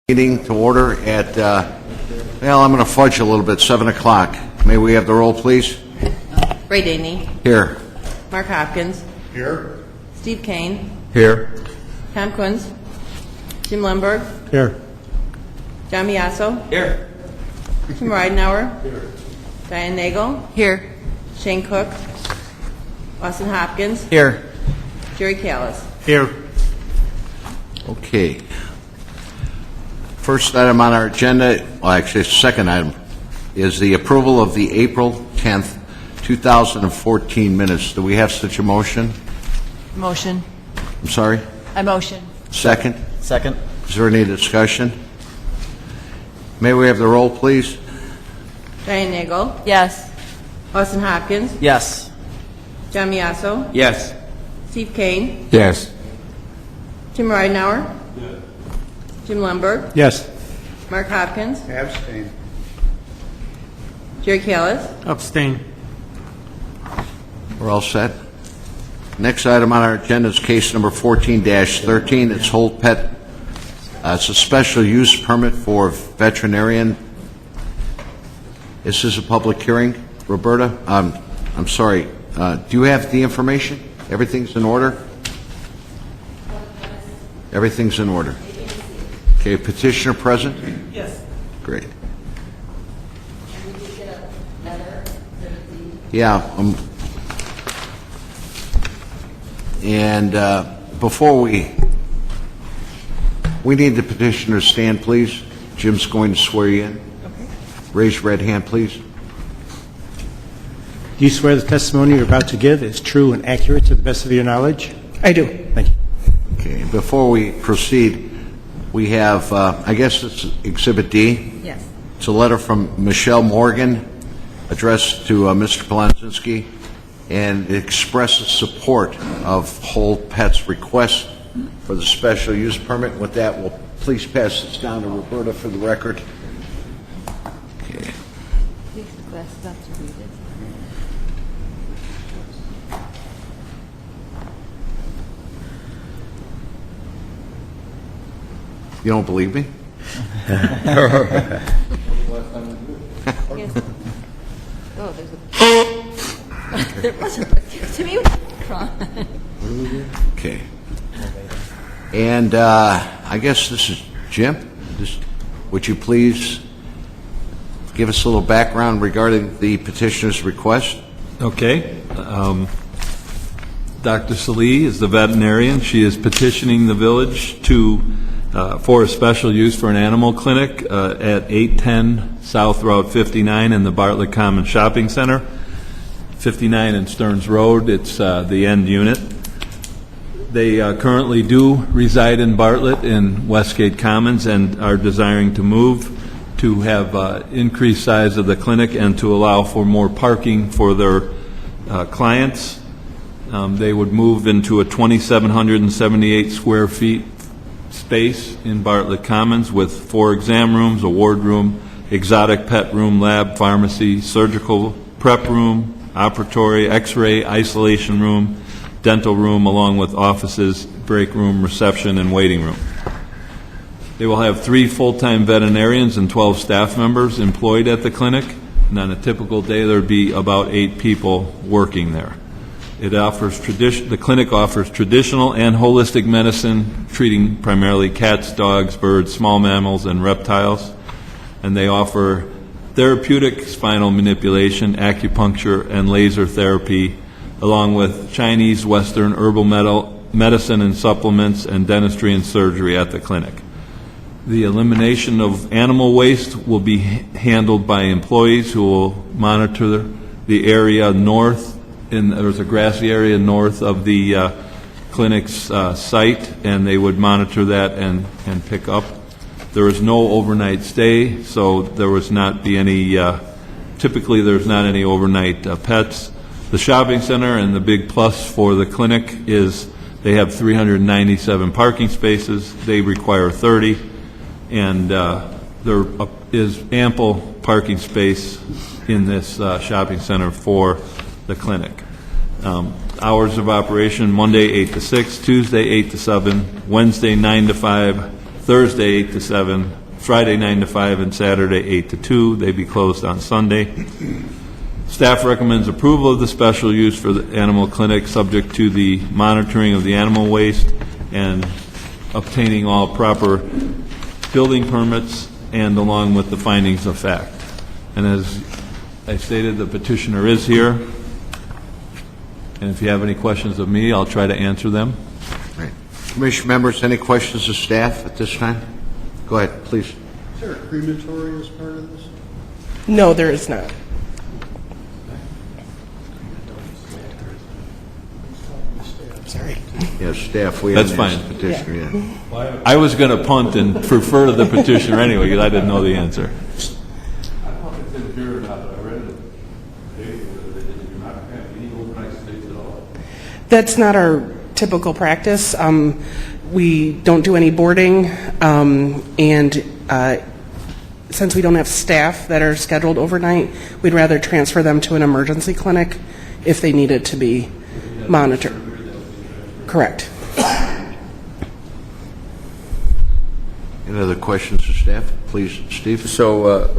Meeting to order at, well, I'm going to fudge a little bit, 7 o'clock. May we have the roll, please? Ray Daney. Here. Mark Hopkins. Here. Steve Kane. Here. Tom Kunz. Jim Lemberg. Here. John Miasso. Here. Tim Ridenauer. Here. Diane Nagel. Here. Shane Cook. Austin Hopkins. Here. Jerry Callis. Here. Okay. First item on our agenda, well, actually, second item, is the approval of the April 10th, 2014 minutes. Do we have such a motion? Motion. I'm sorry? I motion. Second? Second. Is there any discussion? May we have the roll, please? Diane Nagel. Yes. Austin Hopkins. Yes. John Miasso. Yes. Steve Kane. Yes. Tim Ridenauer. Jim Lemberg. Yes. Mark Hopkins. Abstain. Jerry Callis. Abstain. We're all set. Next item on our agenda is case number 14-13. It's Holt Pet. It's a special use permit for veterinarian. This is a public hearing. Roberta, I'm sorry. Do you have the information? Everything's in order? Everything's in order. Okay, petitioner present? Yes. Great. Yeah. And before we need the petitioner to stand, please. Jim's going to swear you in. Okay. Raise your right hand, please. Do you swear the testimony you're about to give is true and accurate to the best of your knowledge? I do. Thank you. Okay, before we proceed, we have, I guess it's Exhibit D. Yes. It's a letter from Michelle Morgan addressed to Mr. Polanzinski, and it expresses support of Holt Pet's request for the special use permit. With that, we'll please pass this down to Roberta for the record. Okay. You don't believe me? Oh, there's a. There wasn't. To me, Okay. And I guess this is Jim. Would you please give us a little background regarding the petitioner's request? Okay. Dr. Salee is the veterinarian. She is petitioning the village for a special use for an animal clinic at 810 South Route 59 in the Bartlett Common Shopping Center, 59 in Stearns Road. It's the end unit. They currently do reside in Bartlett in Westgate Commons and are desiring to move to have increased size of the clinic and to allow for more parking for their clients. They would move into a 2,778 square feet space in Bartlett Commons with 4 exam rooms, a ward room, exotic pet room, lab, pharmacy, surgical prep room, operatory, x-ray, isolation room, dental room, along with offices, break room, reception, and waiting room. They will have 3 full-time veterinarians and 12 staff members employed at the clinic, and on a typical day there would be about 8 people working there. The clinic offers traditional and holistic medicine, treating primarily cats, dogs, birds, small mammals, and reptiles. And they offer therapeutic spinal manipulation, acupuncture, and laser therapy, along with Chinese, Western, herbal medicine and supplements, and dentistry and surgery at the clinic. The elimination of animal waste will be handled by employees who will monitor the area north. There's a grassy area north of the clinic's site, and they would monitor that and pick up. There is no overnight stay, so there was not be any. Typically, there's not any overnight pets. The shopping center and the big plus for the clinic is they have 397 parking spaces. They require 30, and there is ample parking space in this shopping center for the clinic. Hours of operation: Monday 8 to 6, Tuesday 8 to 7, Wednesday 9 to 5, Thursday 8 to 7, Friday 9 to 5, and Saturday 8 to 2. They be closed on Sunday. Staff recommends approval of the special use for the animal clinic, subject to the monitoring of the animal waste and obtaining all proper building permits and along with the findings of fact. And as I stated, the petitioner is here. And if you have any questions of me, I'll try to answer them. Right. Commission members, any questions of staff at this time? Go ahead, please. Is there a crematory as part of this? No, there is not. Sorry. Yes, staff, we That's haven't asked fine. the petitioner yet. I was going to punt and refer to the petitioner anyway because I didn't know the answer. I don't know if it's in here or not, but I read it today that you're not going to have any overnight stays at all. That's not our typical practice. We don't do any boarding, and since we don't have staff that are scheduled overnight, we'd rather transfer them to an emergency clinic if they needed to be monitored. Correct. Any other questions of staff? Please, Steve. So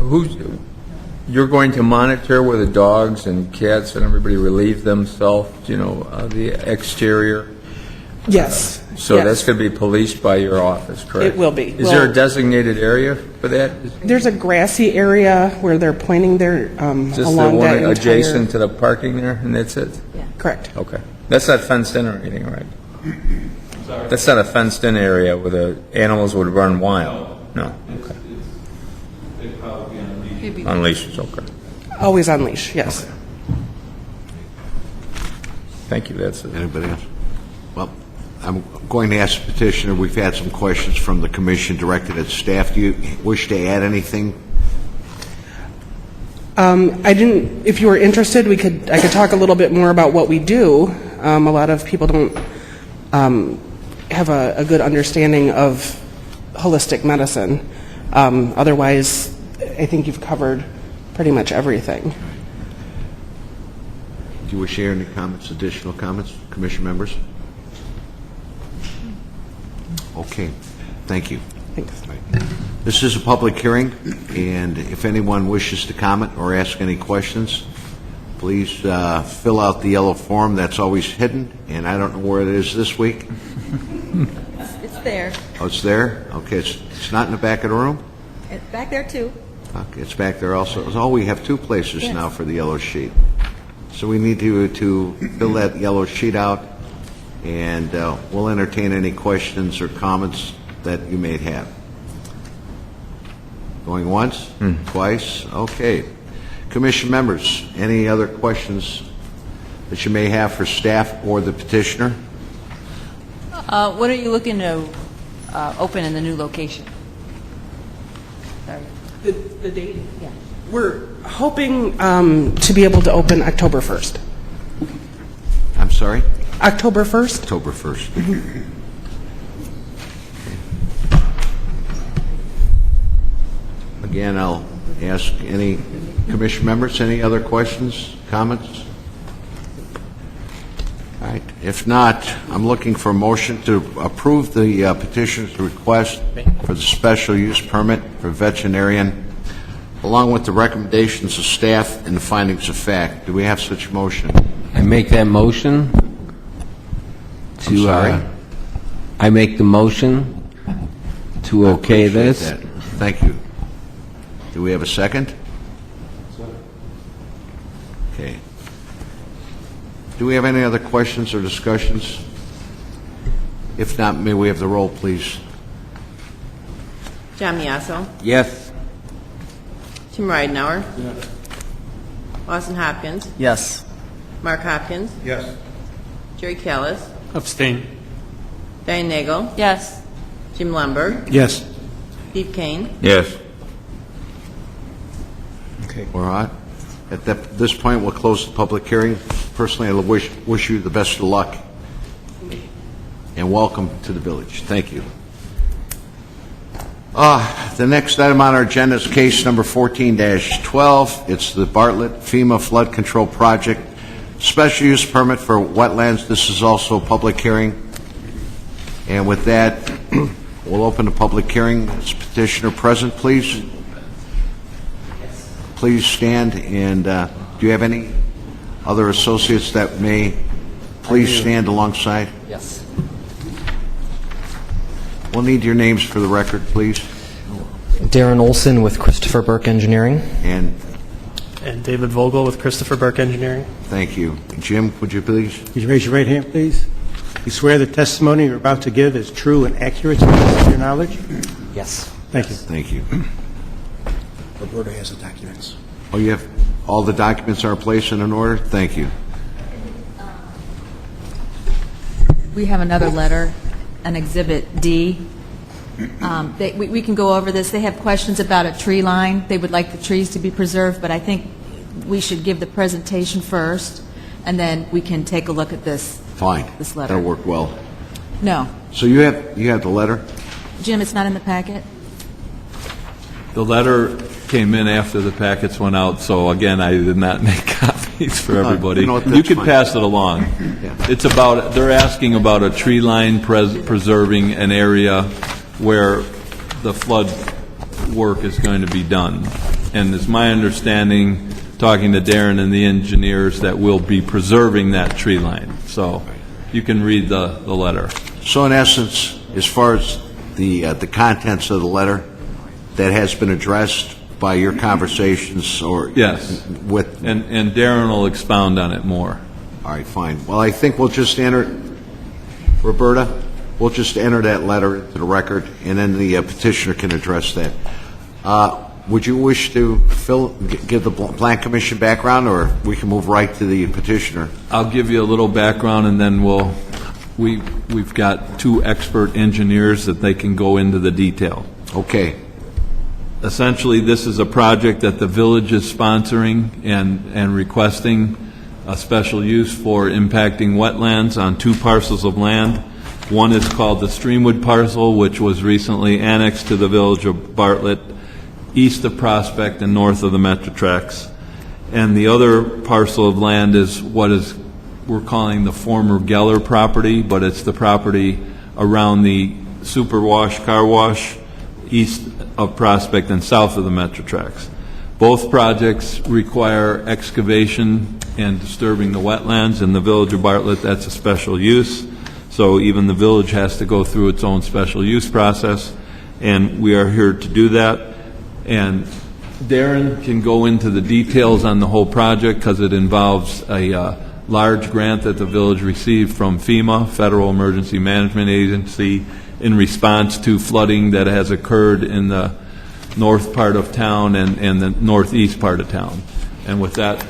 you're going to monitor where the dogs and cats and everybody relieve themselves, the exterior? Yes. So yes. that's going to be policed by your office, correct? It will be. Is there a designated area for that? There's a grassy area where they're pointing their Just the along that one entire... adjacent to the parking there, and that's it? Correct. Okay. That's not fenced in or anything, right? That's not a fenced-in area where the animals would run wild? No? Okay. They'd probably be on leash. On leashes, okay. Always on leash, yes. Thank you, that's it. Anybody else? Well, I'm going to ask the petitioner, we've had some questions from the commission directed at staff. Do you wish to add anything? I didn't. If you were interested, I could talk a little bit more about what we do. A lot of people don't have a good understanding of holistic medicine. Otherwise, I think you've covered pretty much everything. Do you wish to share any comments, additional comments, commission members? Okay, thank you. Thanks. This is a public hearing, and if anyone wishes to comment or ask any questions, please fill out the yellow form. That's always hidden, and I don't know where it is this week. It's there. Oh, it's there? Okay, it's not in the back of the room? It's back there, too. Okay, it's back there also. Oh, we have two places Yes. now for the yellow sheet. So we need to fill that yellow sheet out, and we'll entertain any questions or comments that you may have. Going once? Twice? Okay. Commission members, any other questions that you may have for staff or the petitioner? What are you looking to open in the new location? Sorry. The date? Yeah. We're hoping to be able to open October 1st. I'm sorry? October 1st? October 1st. Again, I'll ask any commission members, any other questions, comments? All right. If not, I'm looking for a motion to approve the petitioner's request for the special use permit for veterinarian, along with the recommendations of staff and the findings of fact. Do we have such a motion? I make that motion to, I'm sorry? I make the motion to okay Appreciate this. that. Thank you. Do we have a second? Okay. Do we have any other questions or discussions? If not, may we have the roll, please? John Miasso. Yes. Tim Ridenhour. Yes. Austin Hopkins. Yes. Mark Hopkins. Yes. Jerry Callis. Abstain. Diane Nagel. Yes. Jim Lemberg. Yes. Steve Kane. Yes. All right. At this point, we'll close the public hearing. Personally, I wish you the best of luck and welcome to the village. Thank you. The next item on our agenda is case number 14-12. It's the Bartlett FEMA Flood Control Project Special Use Permit for Wetlands. This is also a public hearing. And with that, We'll open the public hearing. Is petitioner present, please? Please stand, and do you have any other associates that may please stand alongside? Yes. We'll need your names for the record, please. Darren Olson with Christopher Burke Engineering. And David Vogel with Christopher Burke Engineering. thank you. Jim, would you please? Would you raise your right hand, please? You swear the testimony you're about to give is true and accurate to the best of your knowledge? Yes. Thank you. Thank you. Roberta has the documents. Oh, you have, all the documents are placed and in order? Thank you. We have another letter, an Exhibit D. We can go over this. They have questions about a tree line. They would like the trees to be preserved, but I think we should give the presentation first, and then we can take a look at this. Fine. This letter. That'll work well. No. So you have the letter? Jim, it's not in the packet? The letter came in after the packets went out, so again, I did not make copies for everybody. you know what, You that's could fine. pass it along. Yeah. It's about, they're asking about a tree line preserving an area where the flood work is going to be done. And it's my understanding, talking to Darren and the engineers, that we'll be preserving that tree line. So you can read the letter. So in essence, as far as the contents of the letter, that has been addressed by your conversations or Yes. with. And Darren will expound on it more. All right, fine. Well, I think we'll just enter, Roberta, we'll just enter that letter into the record, and then the petitioner can address that. Would you wish to give the Plan Commission background, or we can move right to the petitioner? I'll give you a little background, and then we've got two expert engineers that they can go into the detail. Okay. Essentially, this is a project that the village is sponsoring and requesting a special use for impacting wetlands on two parcels of land. One is called the Streamwood parcel, which was recently annexed to the village of Bartlett, east of Prospect and north of the Metro Tracks. And the other parcel of land is what we're calling the former Geller property, but it's the property around the Superwash car wash, east of Prospect and south of the Metro Tracks. Both projects require excavation and disturbing the wetlands. In the village of Bartlett, that's a special use. So even the village has to go through its own special use process, and we are here to do that. And Darren can go into the details on the whole project because it involves a large grant that the village received from FEMA, Federal Emergency Management Agency, in response to flooding that has occurred in the north part of town and the northeast part of town. And with that,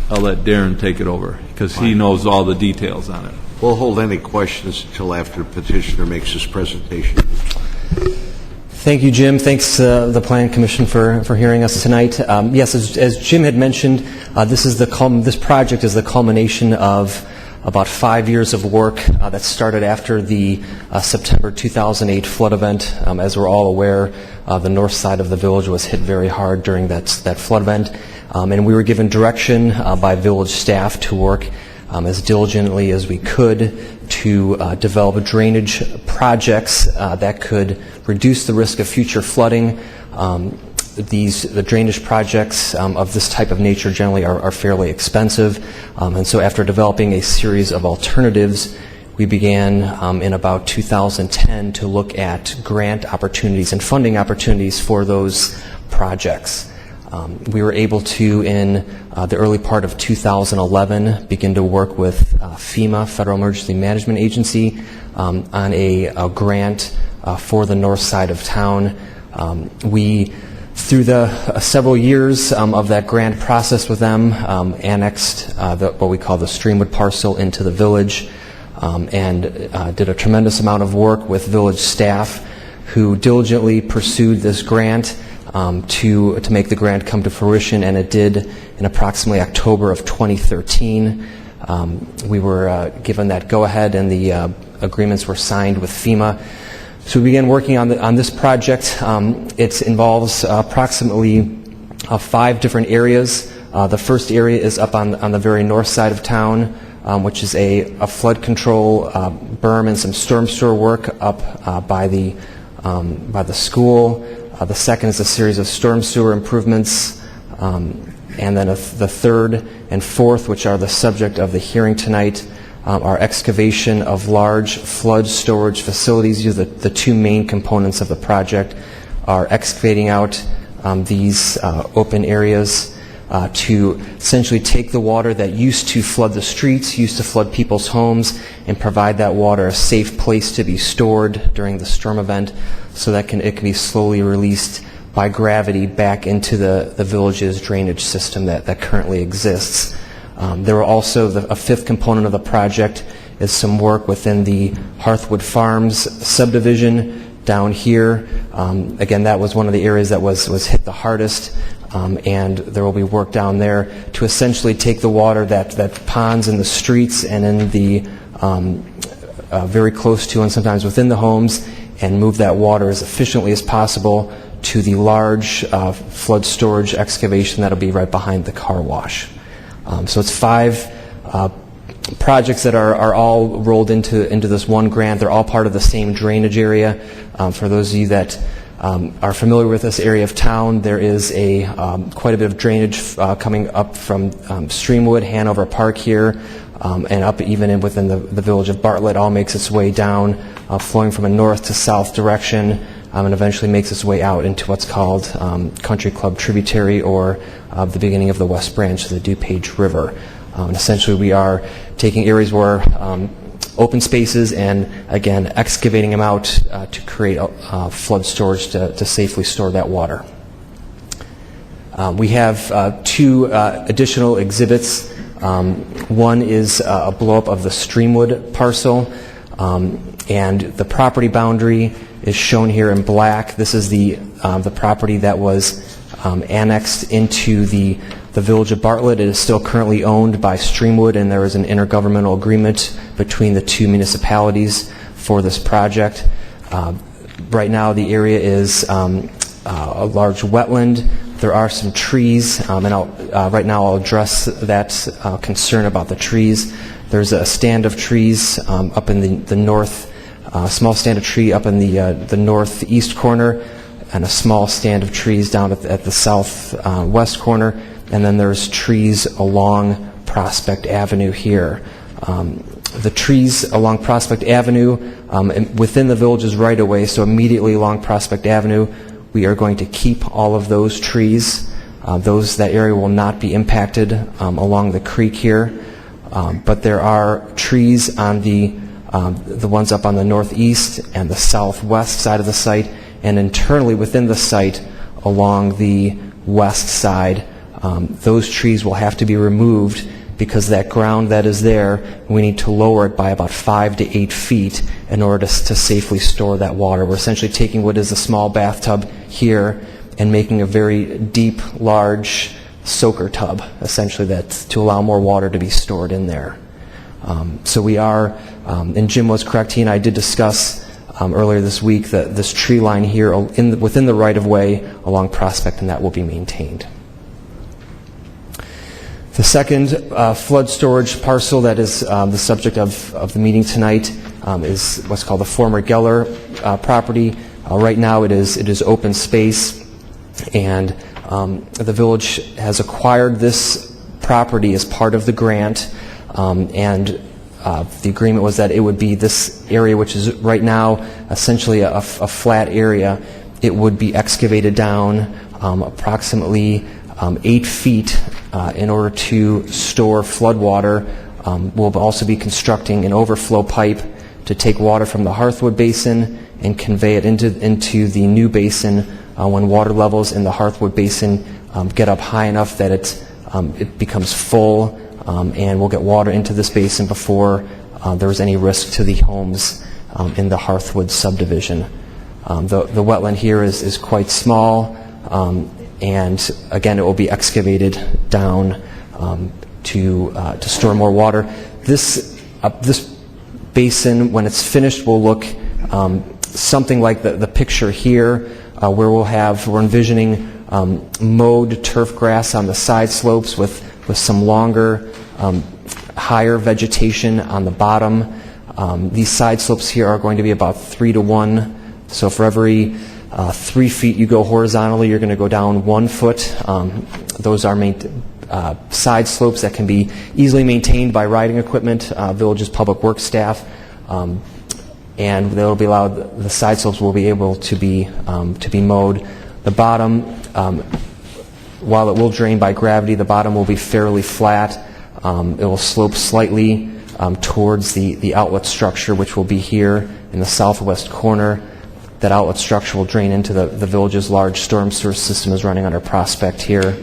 I'll let Darren take it over because he knows all the details on it. We'll hold any questions until after the petitioner makes his presentation. Thank you, Jim. Thanks to the Plan Commission for hearing us tonight. Yes, as Jim had mentioned, this project is the culmination of about 5 years of work that started after the September 2008 flood event. As we're all aware, the north side of the village was hit very hard during that flood event, and we were given direction by village staff to work as diligently as we could to develop drainage projects that could reduce the risk of future flooding. The drainage projects of this type of nature generally are fairly expensive, and so after developing a series of alternatives, we began in about 2010 to look at grant opportunities and funding opportunities for those projects. We were able to, in the early part of 2011, begin to work with FEMA, Federal Emergency Management Agency, on a grant for the north side of town. Through the several years of that grant process with them, annexed what we call the Streamwood parcel into the village, and did a tremendous amount of work with village staff who diligently pursued this grant to make the grant come to fruition, and it did in approximately October of 2013. We were given that go-ahead, and the agreements were signed with FEMA. So we began working on this project. It involves approximately 5 different areas. The first area is up on the very north side of town, which is a flood control berm and some storm sewer work up by the by the school. The second is a series of storm sewer improvements. And then the third and fourth, which are the subject of the hearing tonight, are excavation of large flood storage facilities. These are the two main components of the project, are excavating out these open areas to essentially take the water that used to flood the streets, used to flood people's homes, and provide that water a safe place to be stored during the storm event so that it can be slowly released by gravity back into the village's drainage system that currently exists. There were also a fifth component of the project is some work within the Hearthwood Farms subdivision down here. Again, that was one of the areas that was hit the hardest, and there will be work down there to essentially take the water that ponds in the streets and in the very close to and sometimes within the homes and move that water as efficiently as possible to the large flood storage excavation that will be right behind the car wash. So it's 5 projects that are all rolled into this one grant. They're all part of the same drainage area. For those of you that are familiar with this area of town, there is quite a bit of drainage coming up from Streamwood, Hanover Park here, and up even within the village of Bartlett. All makes its way down, flowing from a north to south direction, and eventually makes its way out into what's called Country Club Tributary, or the beginning of the West Branch of the DuPage River. And essentially, we are taking areas where open spaces and, again, excavating them out to create flood storage to safely store that water. We have 2 additional exhibits. One is a blow-up of the Streamwood parcel, and the property boundary is shown here in black. This is the property that was annexed into the village of Bartlett. It is still currently owned by Streamwood, and there is an intergovernmental agreement between the 2 municipalities for this project. Right now, the area is a large wetland. There are some trees, and right now I'll address that concern about the trees. There's a stand of trees up in the north, small stand of tree up in the northeast corner, and a small stand of trees down at the southwest corner, and then there's trees along Prospect Avenue here. The trees along Prospect Avenue within the village's right-of-way, so immediately along Prospect Avenue, we are going to keep all of those trees. That area will not be impacted along the creek here, but there are trees on the ones up on the northeast and the southwest side of the site, and internally within the site along the west side. Those trees will have to be removed because that ground that is there, we need to lower it by about 5 to 8 feet in order to safely store that water. We're essentially taking what is a small bathtub here and making a very deep, large soaker tub, essentially, to allow more water to be stored in there. So we are, and Jim was correct, he and I did discuss earlier this week that this tree line here within the right-of-way along Prospect, and that will be maintained. The second flood storage parcel that is the subject of the meeting tonight is what's called the former Geller property. Right now it is open space, and the village has acquired this property as part of the grant, and the agreement was that it would be this area, which is right now essentially a flat area. It would be excavated down approximately 8 feet in order to store flood water. We'll also be constructing an overflow pipe to take water from the Hearthwood Basin and convey it into the new basin when water levels in the Hearthwood Basin get up high enough that it becomes full, and we'll get water into this basin before there's any risk to the homes in the Hearthwood subdivision. The wetland here is quite small, and again, it will be excavated down to store more water. This basin, when it's finished, will look something like the picture here, where we're envisioning mowed turf grass on the side slopes with some longer, higher vegetation on the bottom. These side slopes here are going to be about 3 to 1 So for every 3 feet you go horizontally, you're going to go down 1 foot. Those are side slopes that can be easily maintained by riding equipment, village's public works staff, and they'll be allowed. The side slopes will be able to be mowed. The bottom, while it will drain by gravity, the bottom will be fairly flat. It will slope slightly towards the outlet structure, which will be here in the southwest corner. That outlet structure will drain into the village's large storm sewer system is running under Prospect here.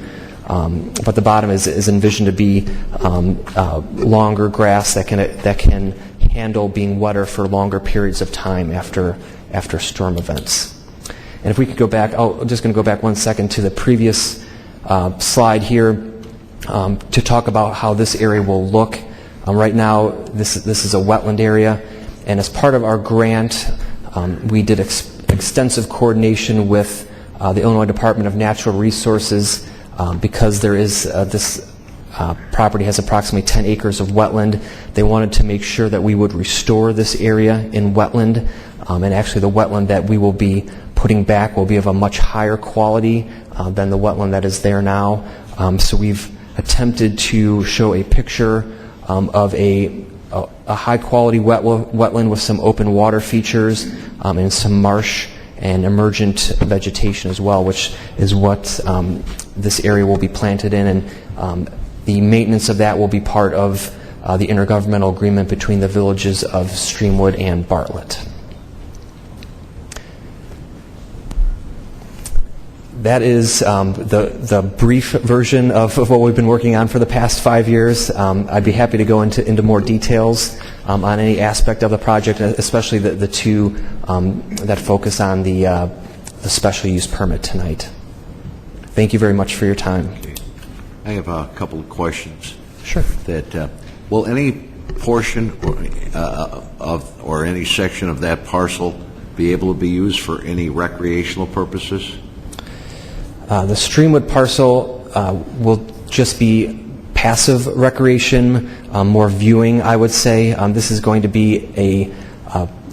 But the bottom is envisioned to be longer grass that can handle being wetter for longer periods of time after storm events. And if we could go back, I'm just going to go back 1 second to the previous slide here to talk about how this area will look. Right now, this is a wetland area, and as part of our grant, we did extensive coordination with the Illinois Department of Natural Resources because there is this property has approximately 10 acres of wetland. They wanted to make sure that we would restore this area in wetland, and actually the wetland that we will be putting back will be of a much higher quality than the wetland that is there now. So we've attempted to show a picture of a high-quality wetland with some open water features and some marsh and emergent vegetation as well, which is what this area will be planted in. And the maintenance of that will be part of the intergovernmental agreement between the villages of Streamwood and Bartlett. That is the brief version of what we've been working on for the past 5 years. I'd be happy to go into more details on any aspect of the project, especially the two that focus on the special use permit tonight. Thank you very much for your time. I have a couple of questions. Sure. That will any portion or any section of that parcel be able to be used for any recreational purposes? The Streamwood parcel will just be passive recreation, more viewing, I would say. This is going to be a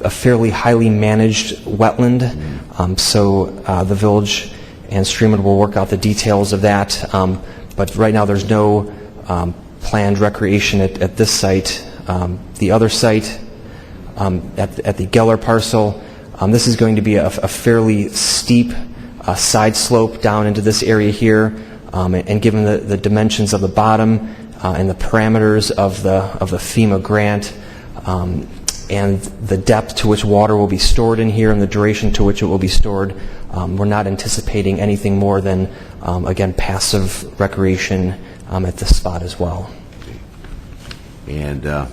fairly highly managed wetland, so the village and Streamwood will work out the details of that. But right now there's no planned recreation at this site. The other site, at the Geller parcel, this is going to be a fairly steep side slope down into this area here, and given the dimensions of the bottom and the parameters of the FEMA grant and the depth to which water will be stored in here and the duration to which it will be stored, we're not anticipating anything more than, again, passive recreation at this spot as well. And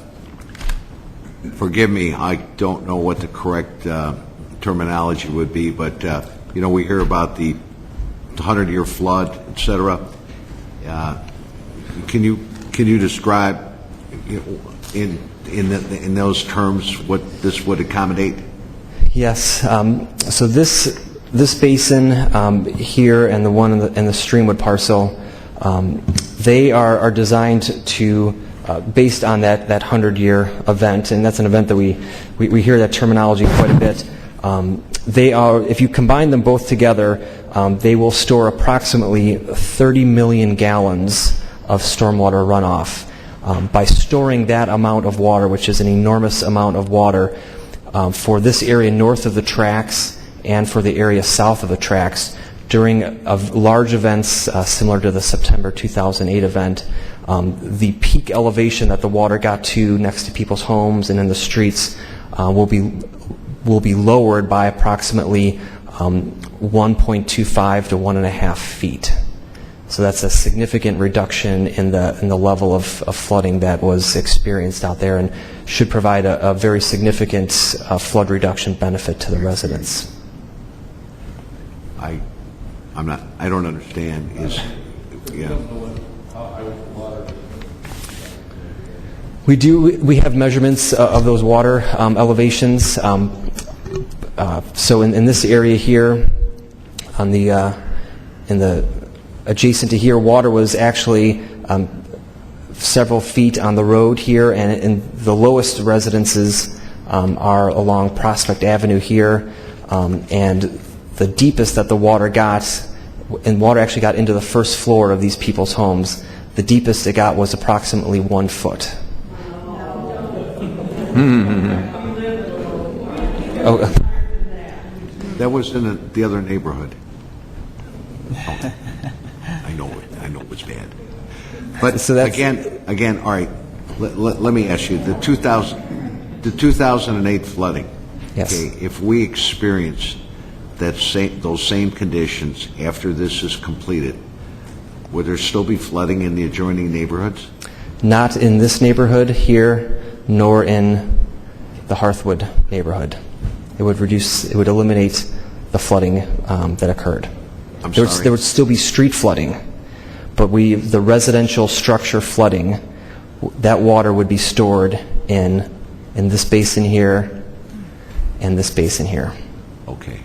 forgive me, I don't know what the correct terminology would be, but you know, we hear about the 100-year flood, et cetera. Can you describe, you know, in those terms what this would accommodate? Yes. So this basin here and the one in the Streamwood parcel, they are designed to, based on that 100-year event, and that's an event that we hear that terminology quite a bit. They are, if you combine them both together, they will store approximately 30 million gallons of stormwater runoff. By storing that amount of water, which is an enormous amount of water, for this area north of the tracks and for the area south of the tracks, during large events similar to the September 2008 event, the peak elevation that the water got to next to people's homes and in the streets will be lowered by approximately 1.25 to 1.5 feet. So that's a significant reduction in the level of flooding that was experienced out there, and should provide a very significant flood reduction benefit to the residents. I don't understand. We have measurements of those water elevations. So in this area here, in the adjacent to here, water was actually several feet on the road here, and the lowest residences are along Prospect Avenue here. and the deepest that the water got, and water actually got into the first floor of these people's homes, the deepest it got was approximately 1 foot. Oh, That was in the other neighborhood. Oh, I know it was bad. But So that's- again, all right, let me ask you, the 2008 flooding. Yes. Okay, if we experience those same conditions after this is completed, would there still be flooding in the adjoining neighborhoods? not in this neighborhood here, nor in the Hearthwood neighborhood. It would eliminate the flooding that occurred. I'm There sorry. would still be street flooding, but the residential structure flooding, that water would be stored in this basin here and this basin here. Okay.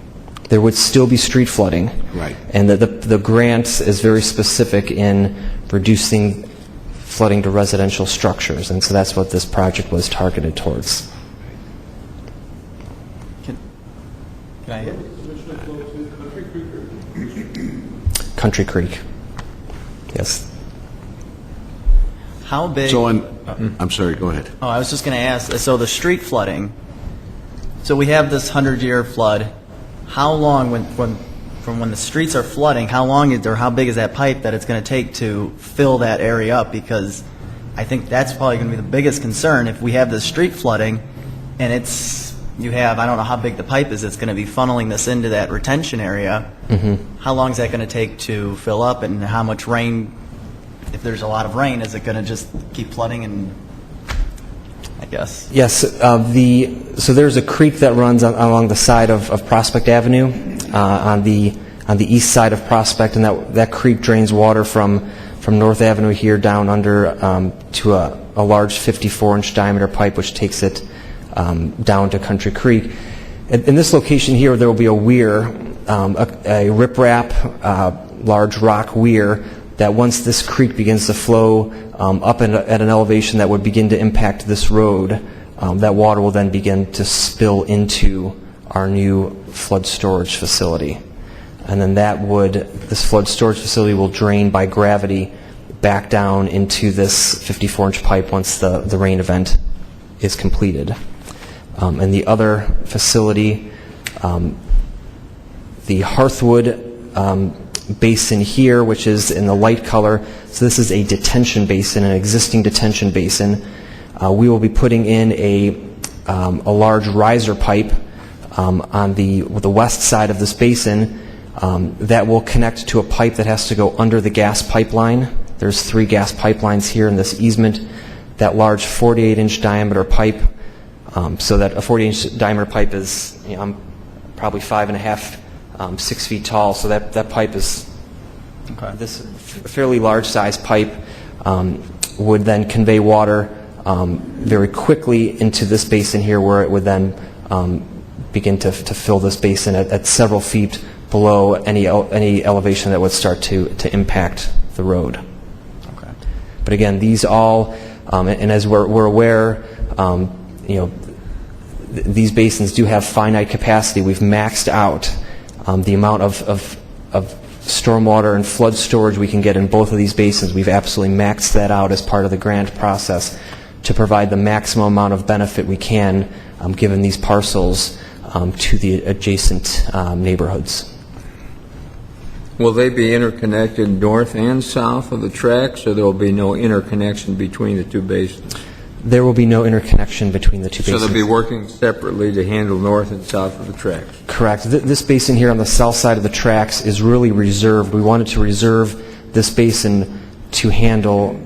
There would still be street flooding. Right. And the grant is very specific in reducing flooding to residential structures, and so that's what this project was targeted towards. Can I? Country Creek. Yes. How big? So I'm sorry, go ahead. Oh, I was just going to ask. So the street flooding. So we have this 100-year flood. How long, from when the streets are flooding, how big is that pipe that it's going to take to fill that area up? Because I think that's probably going to be the biggest concern if we have the street flooding, and I don't know how big the pipe is. It's going to be funneling this into that retention area. Mm-hmm. How long is that going to take to fill up, and how much rain? If there's a lot of rain, is it going to just keep flooding? And I guess. Yes. So there's a creek that runs along the side of Prospect Avenue on the east side of Prospect, and that creek drains water from North Avenue here down under to a large 54-inch diameter pipe, which takes it down to Country Creek. In this location here, there will be a weir, a riprap, large rock weir, that once this creek begins to flow up at an elevation that would begin to impact this road, that water will then begin to spill into our new flood storage facility. And then this flood storage facility will drain by gravity back down into this 54-inch pipe once the rain event is completed. And the other facility, the Hearthwood basin here, which is in the light color, so this is a detention basin, an existing detention basin. We will be putting in a large riser pipe on the west side of this basin that will connect to a pipe that has to go under the gas pipeline. There's 3 gas pipelines here in this easement. That large 48-inch diameter pipe, so that a 48-inch diameter pipe is probably 5.5 6 feet tall, so that pipe is this fairly large size pipe would then convey water very quickly into this basin here, where it would then begin to fill this basin at several feet below any elevation that would start to impact the road. Okay. But again, these all, and as we're aware, these basins do have finite capacity. We've maxed out the amount of stormwater and flood storage we can get in both of these basins. We've absolutely maxed that out as part of the grant process to provide the maximum amount of benefit we can, given these parcels, to the adjacent neighborhoods. Will they be interconnected north and south of the tracks, or there will be no interconnection between the two basins? There will be no interconnection between the two basins. So they'll be working separately to handle north and south of the tracks? Correct. This basin here on the south side of the tracks is really reserved. We wanted to reserve this basin to handle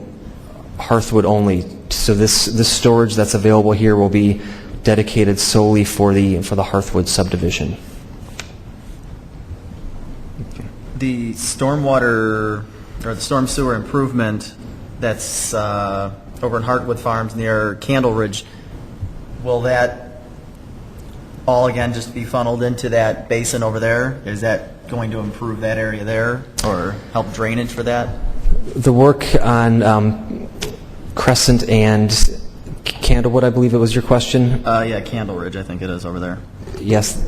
Hearthwood only. So this storage that's available here will be dedicated solely for the Hearthwood subdivision. The stormwater or the storm sewer improvement that's over in Heartwood Farms near Candle Ridge, will that all again just be funneled into that basin over there? Is that going to improve that area there or help drainage for that? The work on Crescent and Candlewood, I believe it was your question? Yeah, Candle Ridge, I think it is over there. Yes,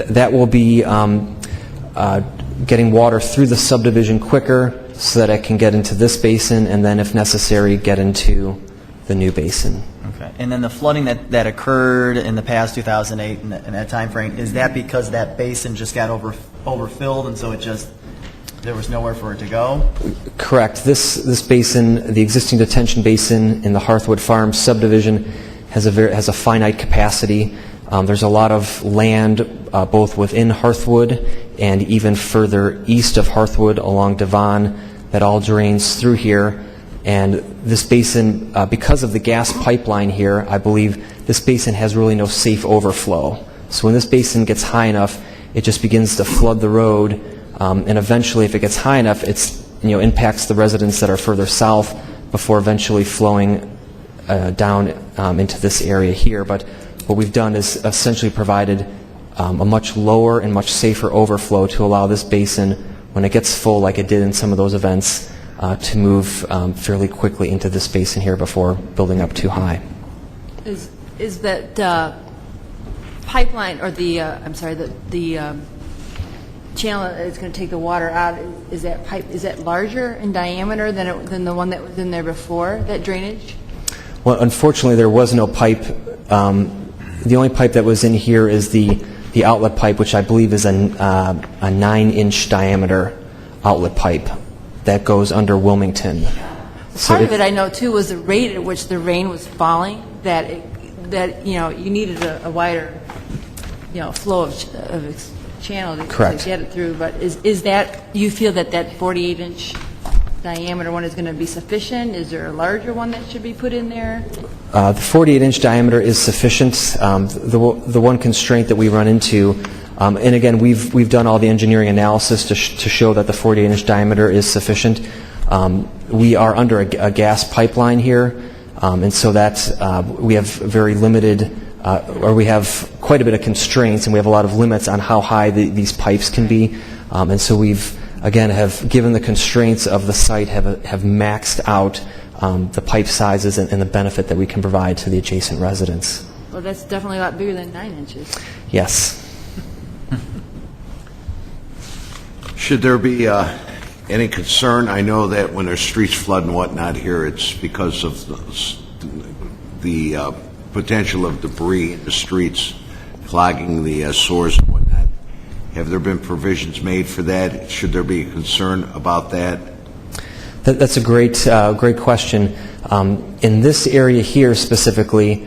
That will be getting water through the subdivision quicker so that it can get into this basin and then, if necessary, get into the new basin. Okay. And then the flooding that occurred in the past 2008 in that time frame, is that because that basin just got overfilled and so there was nowhere for it to go? Correct. This basin, the existing detention basin in the Hearthwood Farms subdivision, has a finite capacity. There's a lot of land both within Hearthwood and even further east of Hearthwood along Devon that all drains through here. And this basin, because of the gas pipeline here, I believe this basin has really no safe overflow. So when this basin gets high enough, it just begins to flood the road, and eventually, if it gets high enough, impacts the residents that are further south before eventually flowing down into this area here. But what we've done is essentially provided a much lower and much safer overflow to allow this basin, when it gets full, like it did in some of those events, to move fairly quickly into this basin here before building up too high. Is that pipeline, or the channel that is going to take the water out, is that larger in diameter than the one that was in there before, that drainage? Well, unfortunately, there was no pipe. The only pipe that was in here is the outlet pipe, which I believe is a 9-inch diameter outlet pipe that goes under Wilmington. Part of it, I know too, was the rate at which the rain was falling. That you needed a wider flow of channel to get it through. But is that, you feel that 48-inch diameter one is going to be sufficient? Is there a larger one that should be put in there? The 48-inch diameter is sufficient. The one constraint that we run into, and again, we've done all the engineering analysis to show that the 48-inch diameter is sufficient. We are under a gas pipeline here, and so that we have very limited, or we have quite a bit of constraints, and we have a lot of limits on how high these pipes can be. And so we've, again, have given the constraints of the site, have maxed out the pipe sizes and the benefit that we can provide to the adjacent residents. Well, that's definitely a lot bigger than 9 inches. Yes. Should there be any concern? I know that when there's streets flood and whatnot here, it's because of the potential of debris in the streets clogging the sewers and whatnot. Have there been provisions made for that? Should there be a concern about that? That's a great question. In this area here specifically,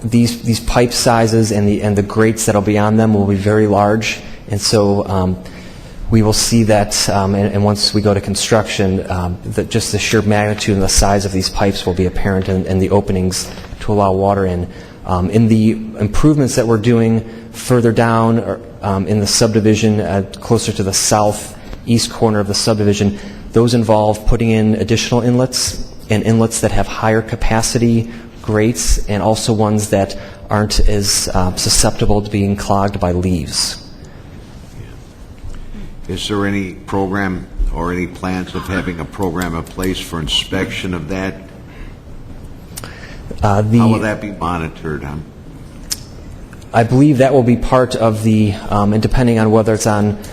these pipe sizes and the grates that'll be on them will be very large, and so we will see that. And once we go to construction, that just the sheer magnitude and the size of these pipes will be apparent, and the openings to allow water in. In the improvements that we're doing further down in the subdivision, closer to the southeast corner of the subdivision, those involve putting in additional inlets, and inlets that have higher capacity grates, and also ones that aren't as susceptible to being clogged by leaves. Is there any program or any plans of having a program in place for inspection of that? How will that be monitored? I believe that will be part of the, and depending on whether it's on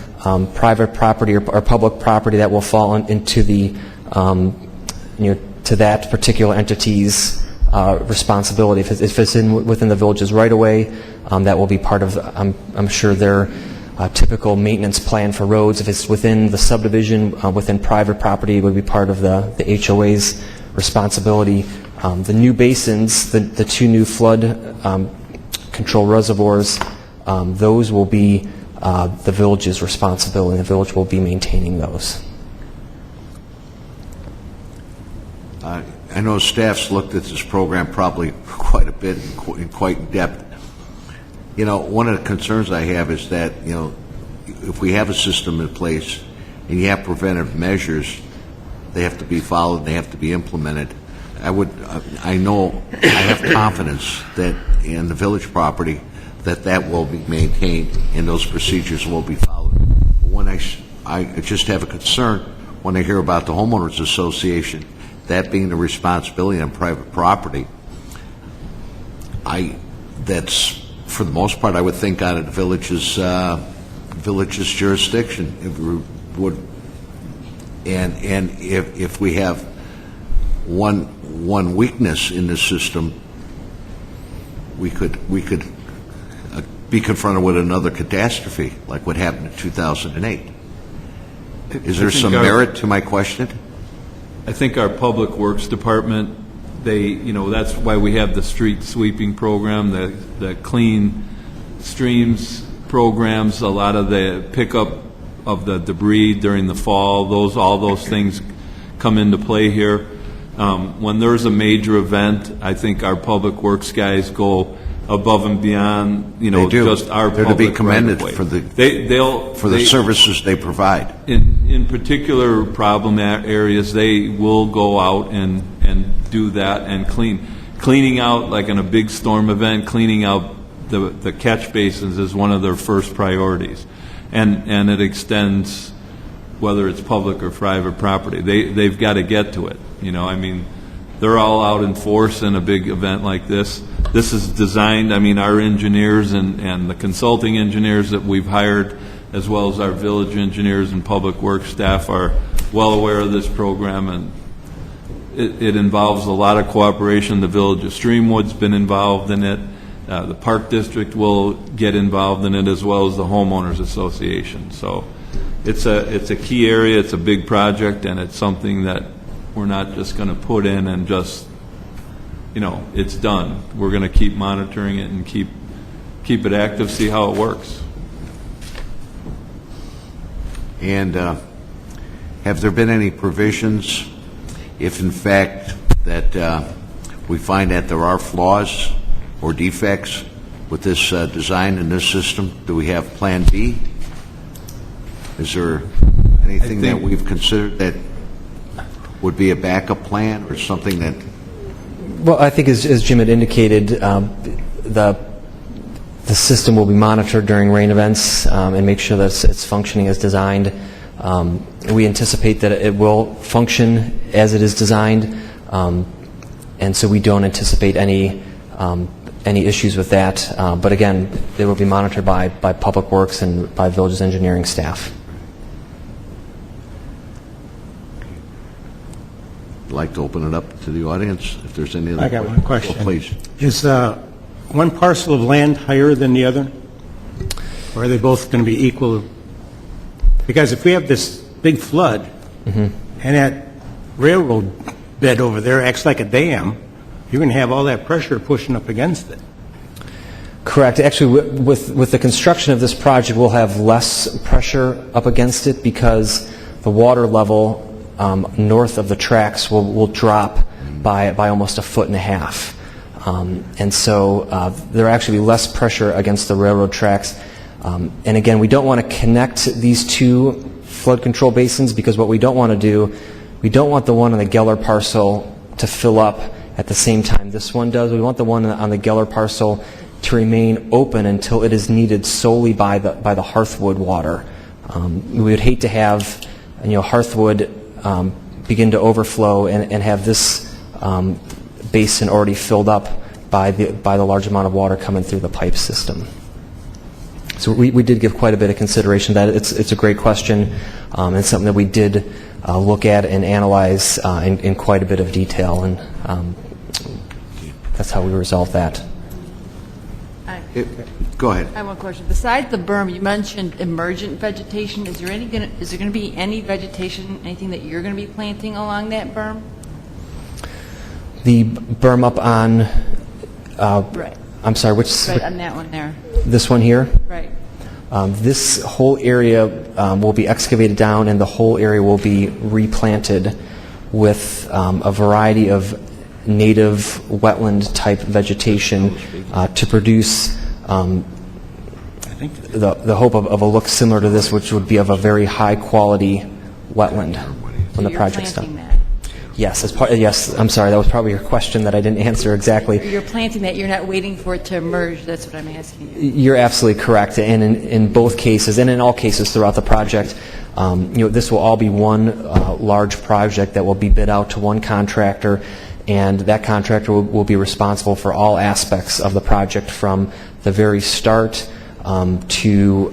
private property or public property, that will fall into the, to that particular entity's responsibility. If it's within the village's right of way, that will be part of, I'm sure, their typical maintenance plan for roads. If it's within the subdivision, within private property, it would be part of the HOA's responsibility. The new basins, the two new flood control reservoirs, those will be the village's responsibility. The village will be maintaining those. I know staff's looked at this program probably quite a bit and quite in depth. One of the concerns I have is that, if we have a system in place and you have preventive measures, they have to be followed and they have to be implemented. I know I have confidence that in the village property that will be maintained and those procedures will be followed. But when I just have a concern when I hear about the homeowners association, that being the responsibility on private property, that's for the most part, I would think out of the village's jurisdiction. If we would, and if we have one weakness in this system, we could be confronted with another catastrophe like what happened in 2008. Is there some merit to my question? I think our Public Works Department, that's why we have the street sweeping program, the clean streams programs, a lot of the pickup of the debris during the fall, all those things come into play here. When there's a major event, I think our Public Works guys go above and beyond, just our They're public to be commended right-of-way. for the services they provide. In particular problem areas, they will go out and do that and cleaning out, like in a big storm event, cleaning out the catch basins is one of their first priorities, and it extends whether it's public or private property. They've got to get to it. They're all out in force in a big event like this. This is designed, our engineers and the consulting engineers that we've hired, as well as our village engineers and public works staff, are well aware of this program, and it involves a lot of cooperation. The village of Streamwood's been involved in it. The Park District will get involved in it, as well as the Homeowners Association. So it's a key area, it's a big project, and it's something that we're not just going to put in and just, it's done. We're going to keep monitoring it and keep it active, see how it works. And have there been any provisions, if in fact that we find that there are flaws or defects with this design and this system? Do we have Plan B? Is there anything that we've considered that would be a backup plan or something that? Well, I think as Jim had indicated, the system will be monitored during rain events and make sure that it's functioning as designed. We anticipate that it will function as it is designed, and so we don't anticipate any issues with that. But again, they will be monitored by Public Works and by Village's engineering staff. I'd like to open it up to the audience if there's any other. I got one question. Well, please. Is one parcel of land higher than the other? Or are they both going to be equal? Because if we have this big flood, and that railroad bed over there acts like a dam, you're going to have all that pressure pushing up against it. Correct. Actually, with the construction of this project, we'll have less pressure up against it because the water level north of the tracks will drop by almost 1.5 feet. And so there will actually be less pressure against the railroad tracks. And again, we don't want to connect these two flood control basins because what we don't want to do, we don't want the one on the Geller parcel to fill up at the same time this one does. We want the one on the Geller parcel to remain open until it is needed solely by the Hearthwood water. We would hate to have Hearthwood begin to overflow and have this basin already filled up by the large amount of water coming through the pipe system. So we did give quite a bit of consideration to that. It's a great question. It's something that we did look at and analyze in quite a bit of detail, and that's how we resolved that. Go ahead. I have one question. Besides the berm, you mentioned emergent vegetation. Is there going to be any vegetation, anything that you're going to be planting along that berm? The berm up on, Right. I'm sorry, which? Right on that one there. This one here? Right. This whole area will be excavated down, and the whole area will be replanted with a variety of native wetland-type vegetation to produce the hope of a look similar to this, which would be of a very high-quality wetland when the project's done. That. Yes, yes. I'm sorry, that was probably your question that I didn't answer exactly. You're planting that. You're not waiting for it to emerge. That's what I'm asking you. You're absolutely correct. And in both cases, and in all cases throughout the project, this will all be one large project that will be bid out to one contractor, and that contractor will be responsible for all aspects of the project, from the very start to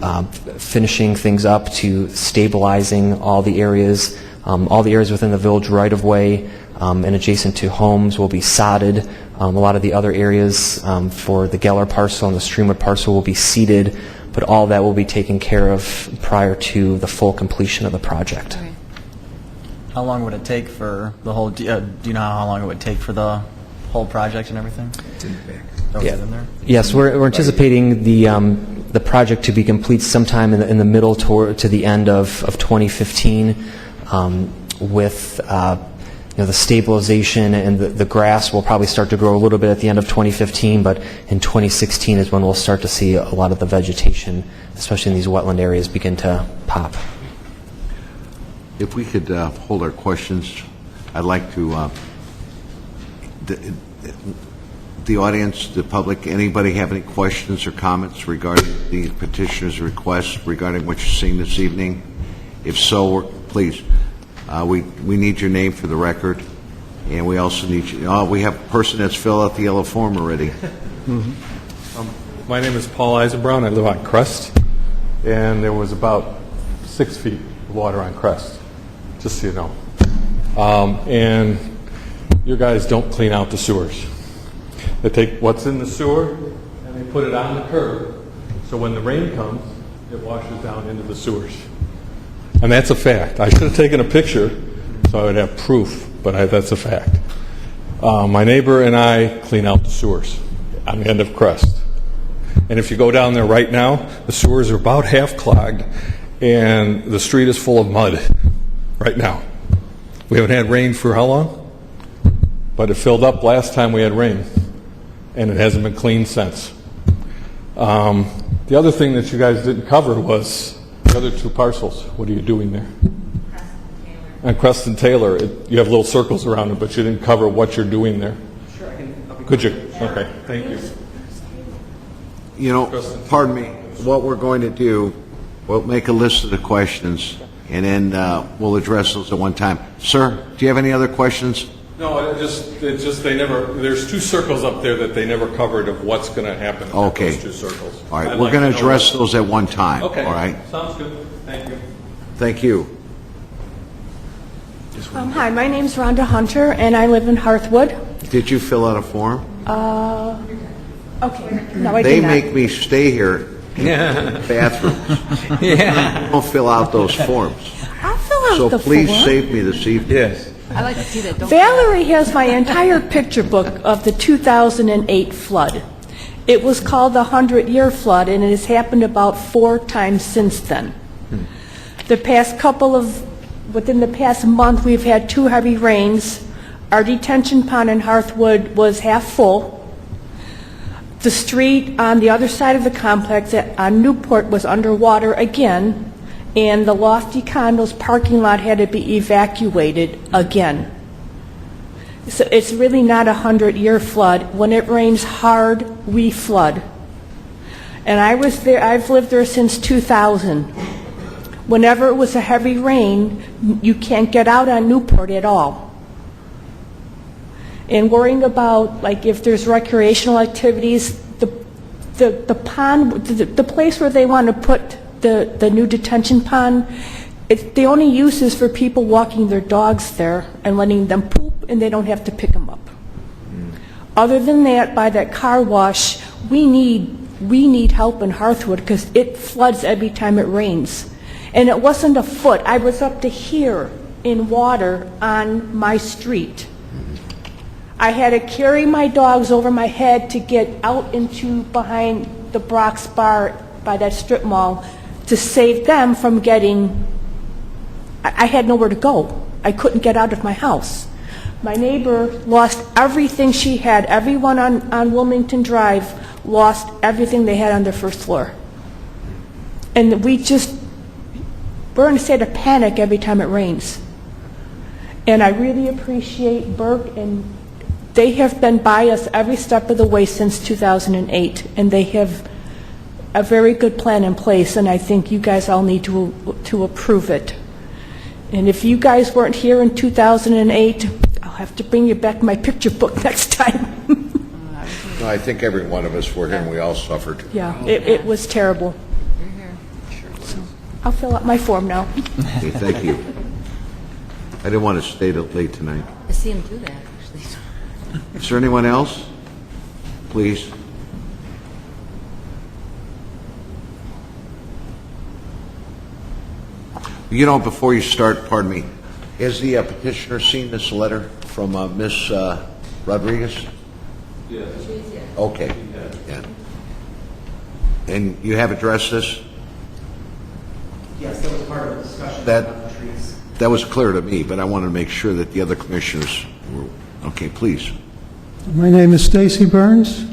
finishing things up, to stabilizing all the areas within the village right-of-way and adjacent to homes will be sodded. A lot of the other areas for the Geller parcel and the Streamwood parcel will be seeded, but all that will be taken care of prior to the full completion of the project. Okay. How long would it take for the whole, do you know how long it would take for the whole project and everything? It's in the back. Oh, is it in there? Yes, we're anticipating the project to be complete sometime in the middle to the end of 2015, with the stabilization, and the grass will probably start to grow a little bit at the end of 2015, but in 2016 is when we'll start to see a lot of the vegetation, especially in these wetland areas, begin to pop. If we could hold our questions, I'd like to, the audience, the public, anybody have any questions or comments regarding the petitioner's request regarding what you're seeing this evening? If so, please. We need your name for the record, and we also need you. Oh, we have a person that's filled out the yellow form already. My name is Paul Eisenbrown. I live on Crest, and there was about 6 feet of water on Crest, just so you know. And your guys don't clean out the sewers. They take what's in the sewer and they put it on the curb, so when the rain comes, it washes down into the sewers. And that's a fact. I should have taken a picture so I would have proof, but that's a fact. My neighbor and I clean out the sewers on the end of Crest. And if you go down there right now, the sewers are about half clogged and the street is full of mud right now. We haven't had rain for how long? But it filled up last time we had rain, and it hasn't been cleaned since. The other thing that you guys didn't cover was the other 2 parcels. What are you doing there? On Crest and Taylor, you have little circles around it, but you didn't cover what you're doing there. Sure, I can. Could you? Okay, thank you. You know, pardon me, what we're going to do, we'll make a list of the questions, and then we'll address those at one time. Sir, do you have any other questions? No, it's just they never, there's 2 circles up there that they never covered of what's going to happen in Okay. those 2 circles. All right, I'd we're like going to to know address what- those at one time. Okay. All right? Sounds good. Thank you. Thank you. Hi, my name's Rhonda Hunter, and I live in Hearthwood. Did you fill out a form? Okay, no, I They did not. make me stay here in bathrooms. Don't fill out those forms. I'll fill out So the please form. save me this evening. Yes. I like to see that. Don't Valerie has my entire picture book of the 2008 flood. It was called the 100-year flood, and it has happened about 4 times since then. Within the past month, we've had 2 heavy rains. Our detention pond in Hearthwood was half full. The street on the other side of the complex on Newport was underwater again, and the Lofty Condos parking lot had to be evacuated again. So it's really not a 100-year flood. When it rains hard, we flood. And I've lived there since 2000. Whenever it was a heavy rain, you can't get out on Newport at all. And worrying about, like, if there's recreational activities, the pond, the place where they want to put the new detention pond, the only use is for people walking their dogs there and letting them poop, and they don't have to pick them up. Other than that, by that car wash, we need help in Hearthwood because it floods every time it rains. And it wasn't a foot. I was up to here in water on my street. I had to carry my dogs over my head to get out into behind the Brock's Bar by that strip mall to save them from getting... I had nowhere to go. I couldn't get out of my house. My neighbor lost everything she had. Everyone on Wilmington Drive lost everything they had on their first floor. And we're in a state of panic every time it rains. And I really appreciate Burke, and they have been by us every step of the way since 2008, and they have a very good plan in place, and I think you guys all need to approve it. And if you guys weren't here in 2008, I'll have to bring you back my picture book next time. No, I think every one of us were here and we all suffered. Yeah, it was terrible. So, I'll fill out my form now. Okay, thank you. I didn't want to stay late tonight. I see him do that, actually. Is there anyone else? Please. You know, before you start, pardon me, has the petitioner seen this letter from Ms. Rodriguez? Yes. Okay. Yeah. And you have addressed this? Yes, that was part of the discussion That- about the trees. That was clear to me, but I wanted to make sure that the other commissioners were, okay, please. My name is Stacy Burns,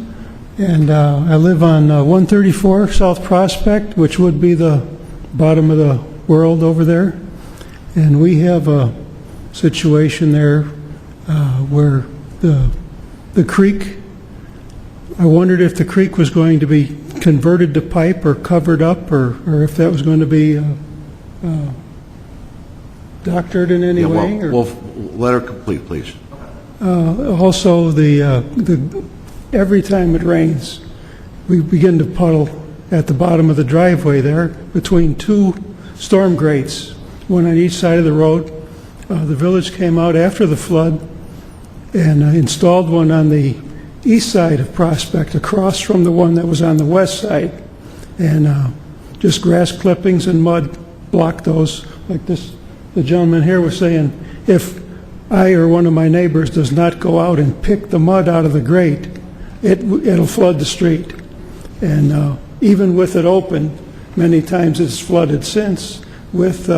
and I live on 134 South Prospect, which would be the bottom of the world over there. And we have a situation there where the creek, I wondered if the creek was going to be converted to pipe or covered up, or if that was going to be doctored in any way. or- Well, let her complete, please. Also, every time it rains, we begin to puddle at the bottom of the driveway there between two storm grates, one on each side of the road. The village came out after the flood and installed one on the east side of Prospect, across from the one that was on the west side. And just grass clippings and mud blocked those, like this. The gentleman here was saying, if I or one of my neighbors does not go out and pick the mud out of the grate, it'll flood the street. And even with it open, many times it's flooded since, with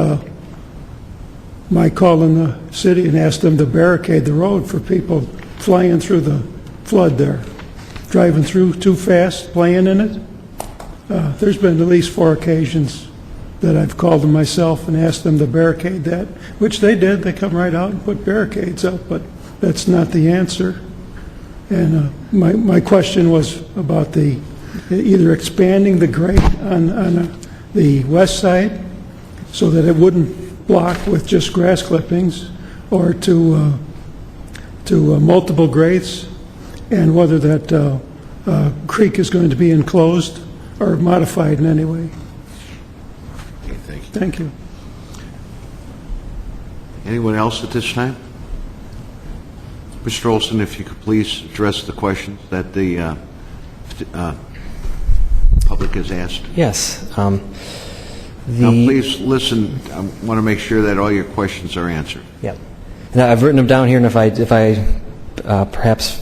my calling the city and asked them to barricade the road for people flying through the flood there, driving through too fast, playing in it. There's been at least 4 occasions that I've called them myself and asked them to barricade that, which they did. They come right out and put barricades up, but that's not the answer. And my question was about either expanding the grate on the west side so that it wouldn't block with just grass clippings, or to multiple grates, and whether that creek is going to be enclosed or modified in any way. Okay, thank you. Thank you. Anyone else at this time? Mr. Olson, if you could please address the questions that the public has asked. Yes. Now, please listen. I want to make sure that all your questions are answered. Yep. And I've written them down here, and if I perhaps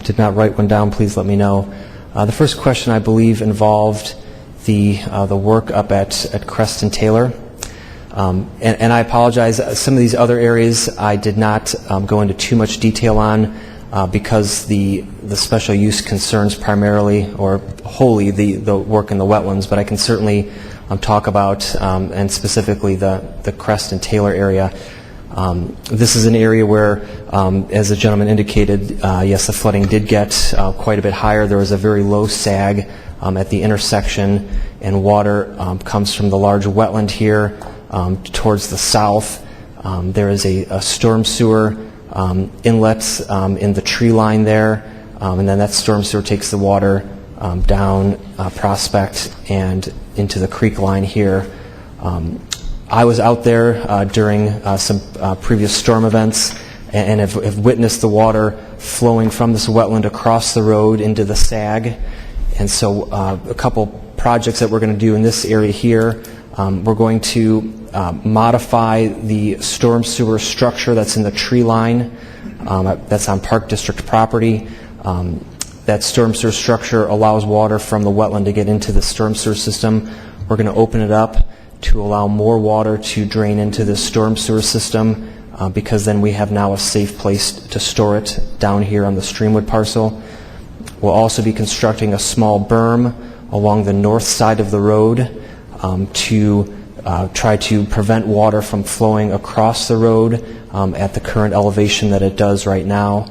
did not write one down, please let me know. The first question, I believe, involved the work up at Crest and Taylor. And I apologize. Some of these other areas I did not go into too much detail on because the special use concerns primarily or wholly the work in the wetlands, but I can certainly talk about, and specifically the Crest and Taylor area. This is an area where, as the gentleman indicated, yes, the flooding did get quite a bit higher. There was a very low sag at the intersection, and water comes from the large wetland here towards the south. There is a storm sewer inlet in the tree line there, and then that storm sewer takes the water down Prospect and into the creek line here. I was out there during some previous storm events and have witnessed the water flowing from this wetland across the road into the sag. And so a couple projects that we're going to do in this area here, we're going to modify the storm sewer structure that's in the tree line. That's on Park District property. That storm sewer structure allows water from the wetland to get into the storm sewer system. We're going to open it up to allow more water to drain into the storm sewer system because then we have now a safe place to store it down here on the Streamwood parcel. We'll also be constructing a small berm along the north side of the road to try to prevent water from flowing across the road at the current elevation that it does right now.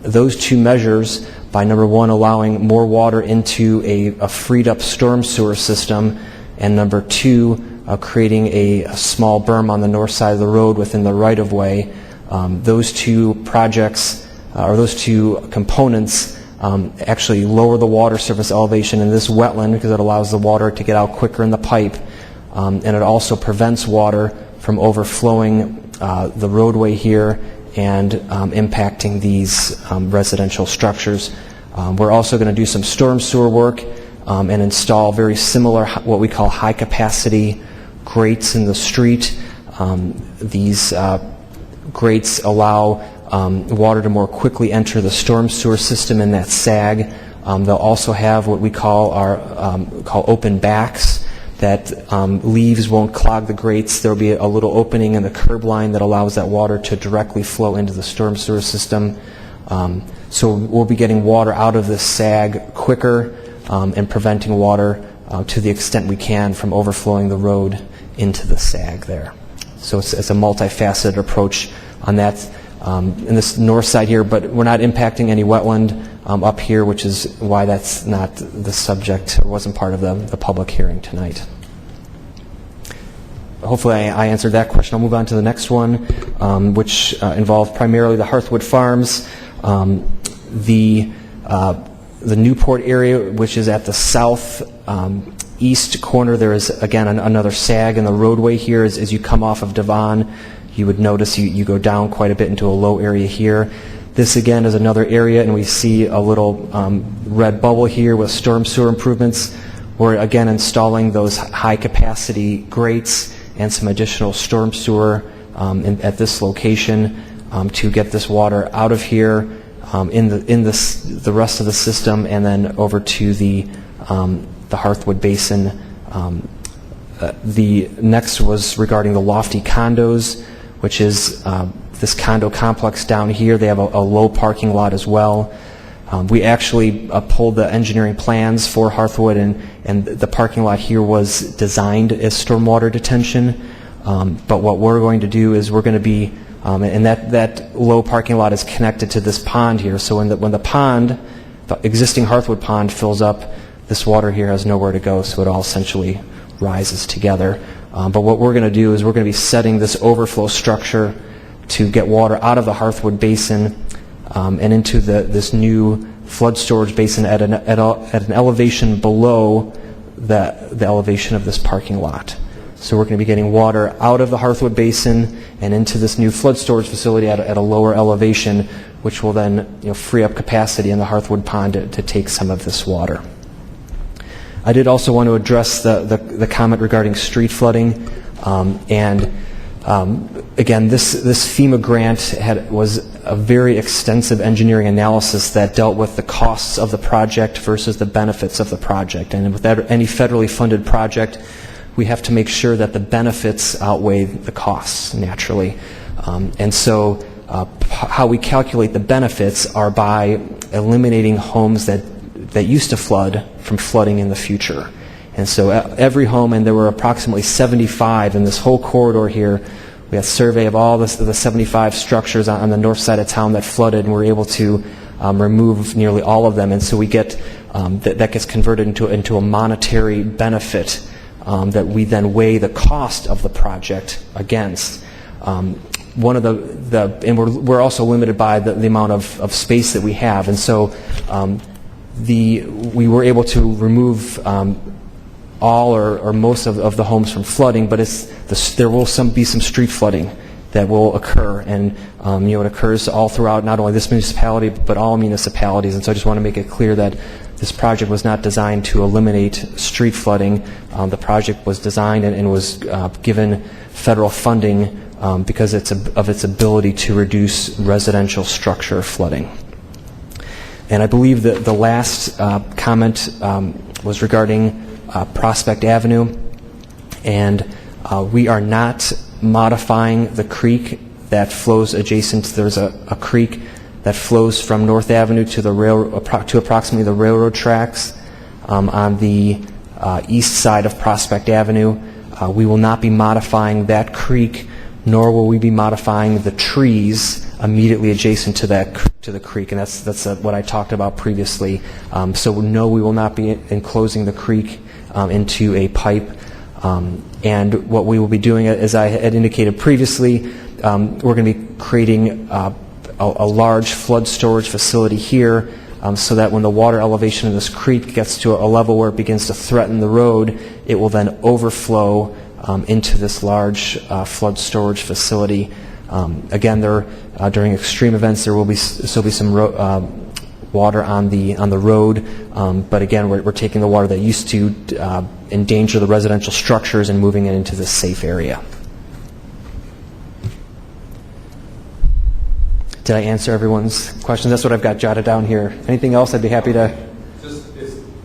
Those two measures, by number one, allowing more water into a freed up storm sewer system, and number two, creating a small berm on the north side of the road within the right-of-way. Those two projects, or those two components, actually lower the water surface elevation in this wetland because it allows the water to get out quicker in the pipe, and it also prevents water from overflowing the roadway here and impacting these residential structures. We're also going to do some storm sewer work and install very similar, what we call high-capacity grates in the street. These grates allow water to more quickly enter the storm sewer system in that sag. They'll also have what we call call open backs, that leaves won't clog the grates. There'll be a little opening in the curb line that allows that water to directly flow into the storm sewer system. So we'll be getting water out of this sag quicker and preventing water to the extent we can from overflowing the road into the sag there. So it's a multifaceted approach on that in this north side here, but we're not impacting any wetland up here, which is why that's not the subject, or wasn't part of the public hearing tonight. Hopefully I answered that question. I'll move on to the next one, which involved primarily the Hearthwood Farms. The Newport area, which is at the south east corner, there is, again, another sag in the roadway here. As you come off of Devon, you would notice you go down quite a bit into a low area here. This, again, is another area, and we see a little red bubble here with storm sewer improvements. We're, again, installing those high-capacity grates and some additional storm sewer at this location to get this water out of here in the rest of the system, and then over to the Hearthwood Basin. The next was regarding the lofty condos, which is this condo complex down here. They have a low parking lot as well. We actually pulled the engineering plans for Hearthwood, and the parking lot here was designed as stormwater detention. But what we're going to do is we're going to be, and that low parking lot is connected to this pond here. So when the pond, the existing Hearthwood pond fills up, this water here has nowhere to go, so it all essentially rises together. But what we're going to do is we're going to be setting this overflow structure to get water out of the Hearthwood Basin and into this new flood storage basin at an elevation below the elevation of this parking lot. So we're going to be getting water out of the Hearthwood Basin and into this new flood storage facility at a lower elevation, which will then free up capacity in the Hearthwood Pond to take some of this water. I did also want to address the comment regarding street flooding. Again, this FEMA grant was a very extensive engineering analysis that dealt with the costs of the project versus the benefits of the project. And with any federally funded project, we have to make sure that the benefits outweigh the costs, naturally. And so how we calculate the benefits are by eliminating homes that used to flood from flooding in the future. And so every home, and there were approximately 75 in this whole corridor here. We had a survey of all the 75 structures on the north side of town that flooded, and we're able to remove nearly all of them. And so we get that gets converted into a monetary benefit that we then weigh the cost of the project against. One of and we're also limited by the amount of space that we have, and so we were able to remove all or most of the homes from flooding, but there will be some street flooding that will occur, and it occurs all throughout not only this municipality but all municipalities. And so I just want to make it clear that this project was not designed to eliminate street flooding. The project was designed and was given federal funding because of its ability to reduce residential structure flooding. And I believe that the last comment was regarding Prospect Avenue, and we are not modifying the creek that flows adjacent. There's a creek that flows from North Avenue to to approximately the railroad tracks on the east side of Prospect Avenue. We will not be modifying that creek, nor will we be modifying the trees immediately adjacent to the creek, and that's what I talked about previously. So no, we will not be enclosing the creek into a pipe. And what we will be doing, as I had indicated previously, we're going to be creating a large flood storage facility here so that when the water elevation in this creek gets to a level where it begins to threaten the road, it will then overflow into this large flood storage facility. Again, during extreme events, there will be some water on the road, but again, we're taking the water that used to endanger the residential structures and moving it into this safe area. Did I answer everyone's questions? That's what I've got jotted down here. Anything else? I'd be happy to.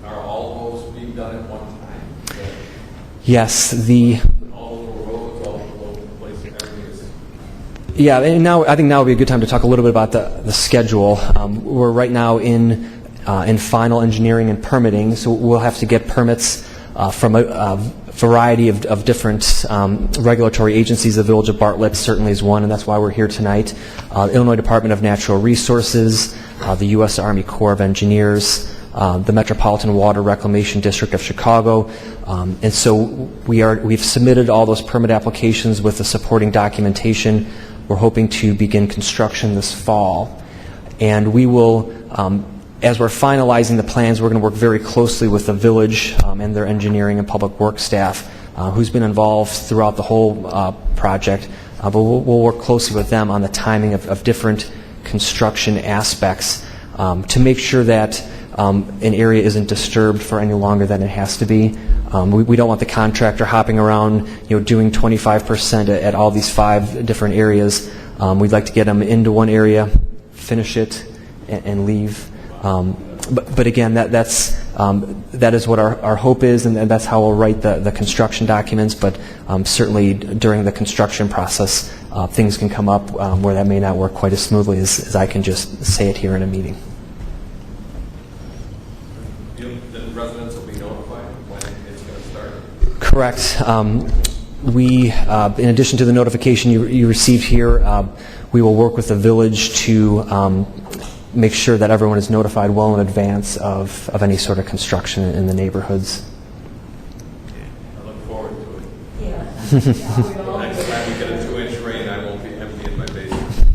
Are all those being done at one time? Yes, All the roads, all over the place, everything is. Yeah, and I think now would be a good time to talk a little bit about the schedule. We're right now in final engineering and permitting, so we'll have to get permits from a variety of different regulatory agencies. The Village of Bartlett certainly is one, and that's why we're here tonight. Illinois Department of Natural Resources, the U.S. Army Corps of Engineers, the Metropolitan Water Reclamation District of Chicago, and so we've submitted all those permit applications with the supporting documentation. We're hoping to begin construction this fall, and we will. As we're finalizing the plans, we're going to work very closely with the village and their engineering and public works staff, who's been involved throughout the whole project. But we'll work closely with them on the timing of different construction aspects to make sure that an area isn't disturbed for any longer than it has to be. We don't want the contractor hopping around, doing 25% at all these 5 different areas. We'd like to get them into one area, finish it, and leave. But again, that is what our hope is, and that's how we'll write the construction documents. But certainly during the construction process, things can come up where that may not work quite as smoothly as I can just say it here in a meeting. The residents will be notified when it's going to start? Correct. We, in addition to the notification you received here, we will work with the village to make sure that everyone is notified well in advance of any sort of construction in the neighborhoods. I look forward to it. Yeah. Next time we get a 2-inch rain, I won't be emptying my basement.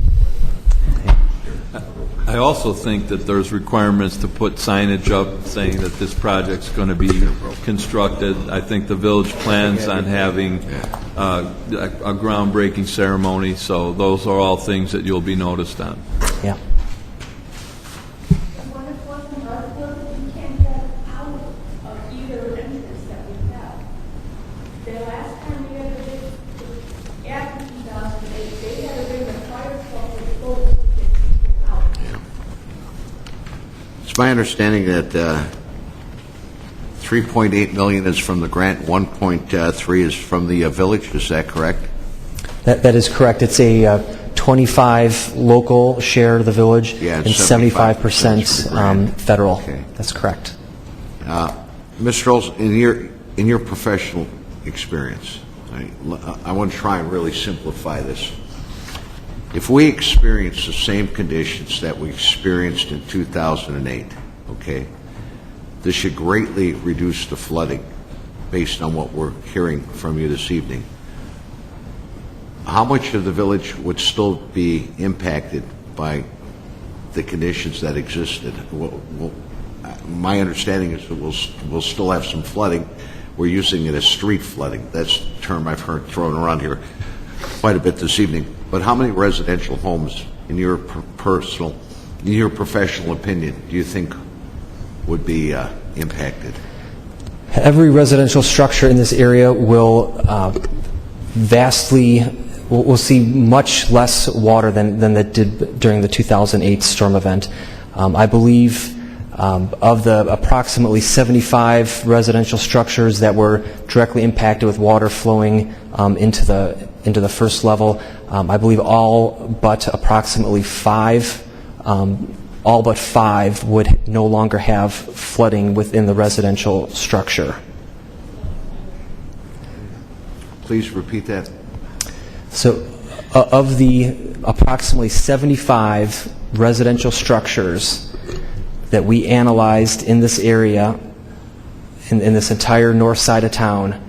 I also think that there's requirements to put signage up saying that this project's going to be constructed. I think the village plans on having a groundbreaking ceremony, so those are all things that you'll be noticed on. Yeah. My understanding that $3.8 million is from the grant, 1.3 is from the village. Is that correct? That is correct. It's a 25 local share of the village and 75% federal. Okay. That's correct. Mr. Olson, in your professional experience, I want to try and really simplify this. If we experience the same conditions that we experienced in 2008, okay, this should greatly reduce the flooding based on what we're hearing from you this evening. How much of the village would still be impacted by the conditions that existed? My understanding is that we'll still have some flooding. We're using it as street flooding. That's a term I've heard thrown around here quite a bit this evening. But how many residential homes, in your professional opinion, do you think would be impacted? Every residential structure in this area will will see much less water than it did during the 2008 storm event. I believe of the approximately 75 residential structures that were directly impacted with water flowing into the first level, I believe all but approximately 5 would no longer have flooding within the residential structure. Please repeat that. So of the approximately 75 residential structures that we analyzed in this area, in this entire north side of town,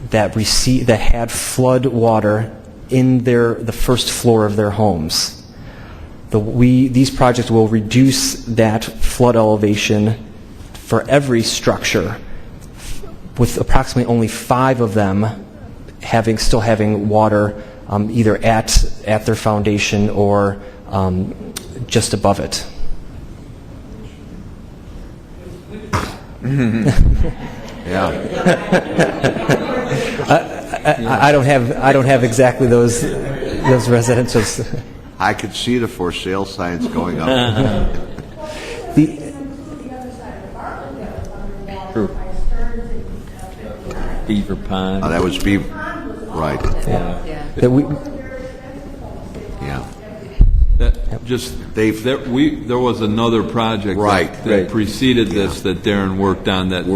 that had flood water in the first floor of their homes, these projects will reduce that flood elevation for every structure, with approximately only 5 of them still having water either at their foundation or just above it. Yeah. I don't have exactly those residences. I could see the for sale signs going up. Beaver Pond. Oh, that was Beaver, right. Yeah. There was another project that preceded this that Darren worked on that's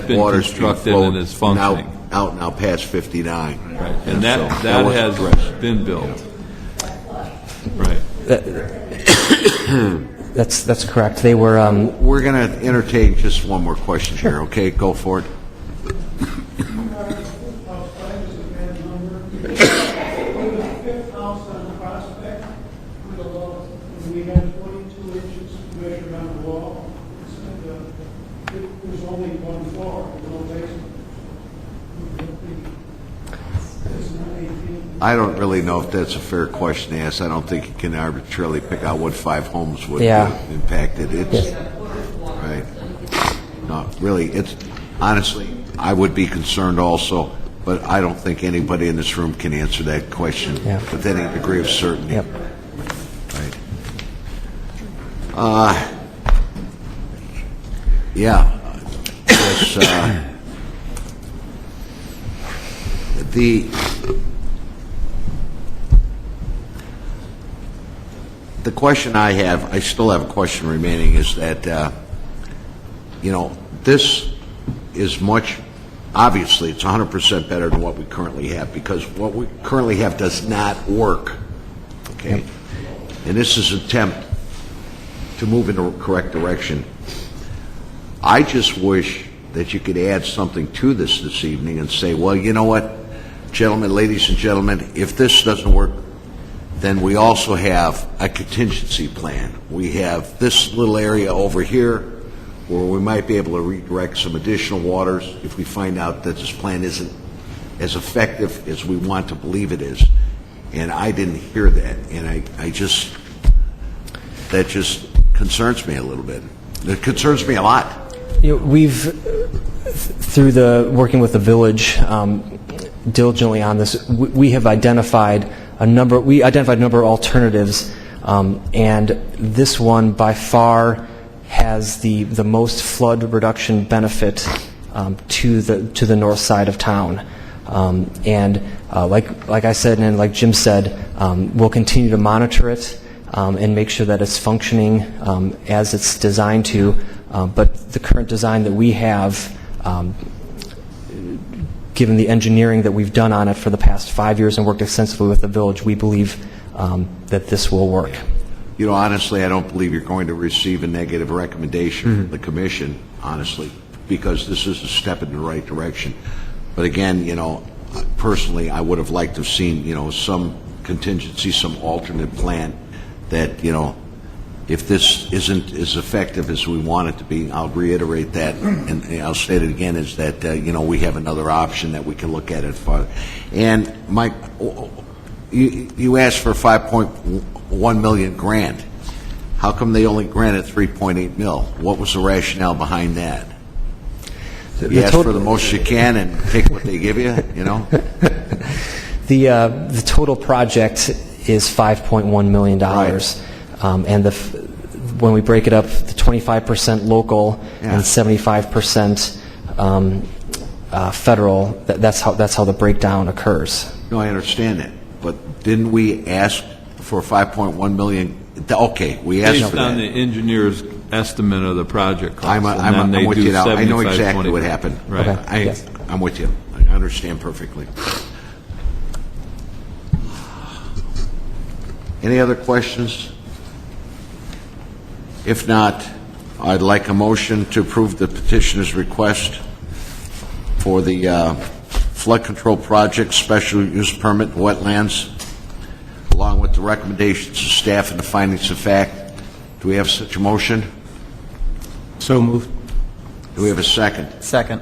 been constructed and is functioning. Out now past 59. Right. And that has been built. Right. That's correct. They were. We're going to entertain just one more question here. Okay, go for it. We had 22 inches measured on the wall. It was only one floor, no basement. I don't really know if that's a fair question to ask. I don't think you can arbitrarily pick out what 5 homes would impact it. It's right. No, really, it's honestly, I would be concerned also, but I don't think anybody in this room can answer that question with any degree of certainty. Yep. Right. Yeah. Yes, the question I still have a question remaining, is that, this is obviously it's 100% better than what we currently have, because what we currently have does not work, okay? And this is an attempt to move in the correct direction. I just wish that you could add something to this evening and say, well, you know what, gentlemen, ladies and gentlemen, if this doesn't work, then we also have a contingency plan. We have this little area over here where we might be able to redirect some additional waters if we find out that this plan isn't as effective as we want to believe it is. And I didn't hear that, and that just concerns me a little bit. It concerns me a lot. We've, through working with the village diligently on this, we have identified a number of alternatives, and this one by far has the most flood reduction benefit to the north side of town. Like I said, and like Jim said, we'll continue to monitor it and make sure that it's functioning as it's designed to. But the current design that we have, given the engineering that we've done on it for the past 5 years and worked extensively with the village, we believe that this will work. Honestly, I don't believe you're going to receive a negative recommendation from the commission, honestly, because this is a step in the right direction. But again, personally, I would have liked to have seen, some contingency, some alternate plan that, if this isn't as effective as we want it to be, I'll reiterate that, and I'll state it again, is that, we have another option that we can look at it further. And Mike, you asked for $5.1 million grant. How come they only granted $3.8 million? What was the rationale behind that? You ask for the most you can and take what they give you, The total project is $5.1 million. Right. And when we break it up, the 25% local and 75% federal, that's how the breakdown occurs. No, I understand that. But didn't we ask for $5.1 million? Okay, we asked based for that. on the engineer's estimate of the project cost. I'm with you now. I know exactly what happened. Right. Okay. I'm with you. I understand perfectly. Any other questions? If not, I'd like a motion to approve the petitioner's request for the flood control project special use permit wetlands, along with the the recommendations of staff and the findings of fact. Do we have such a motion? So moved. Do we have a second? Second.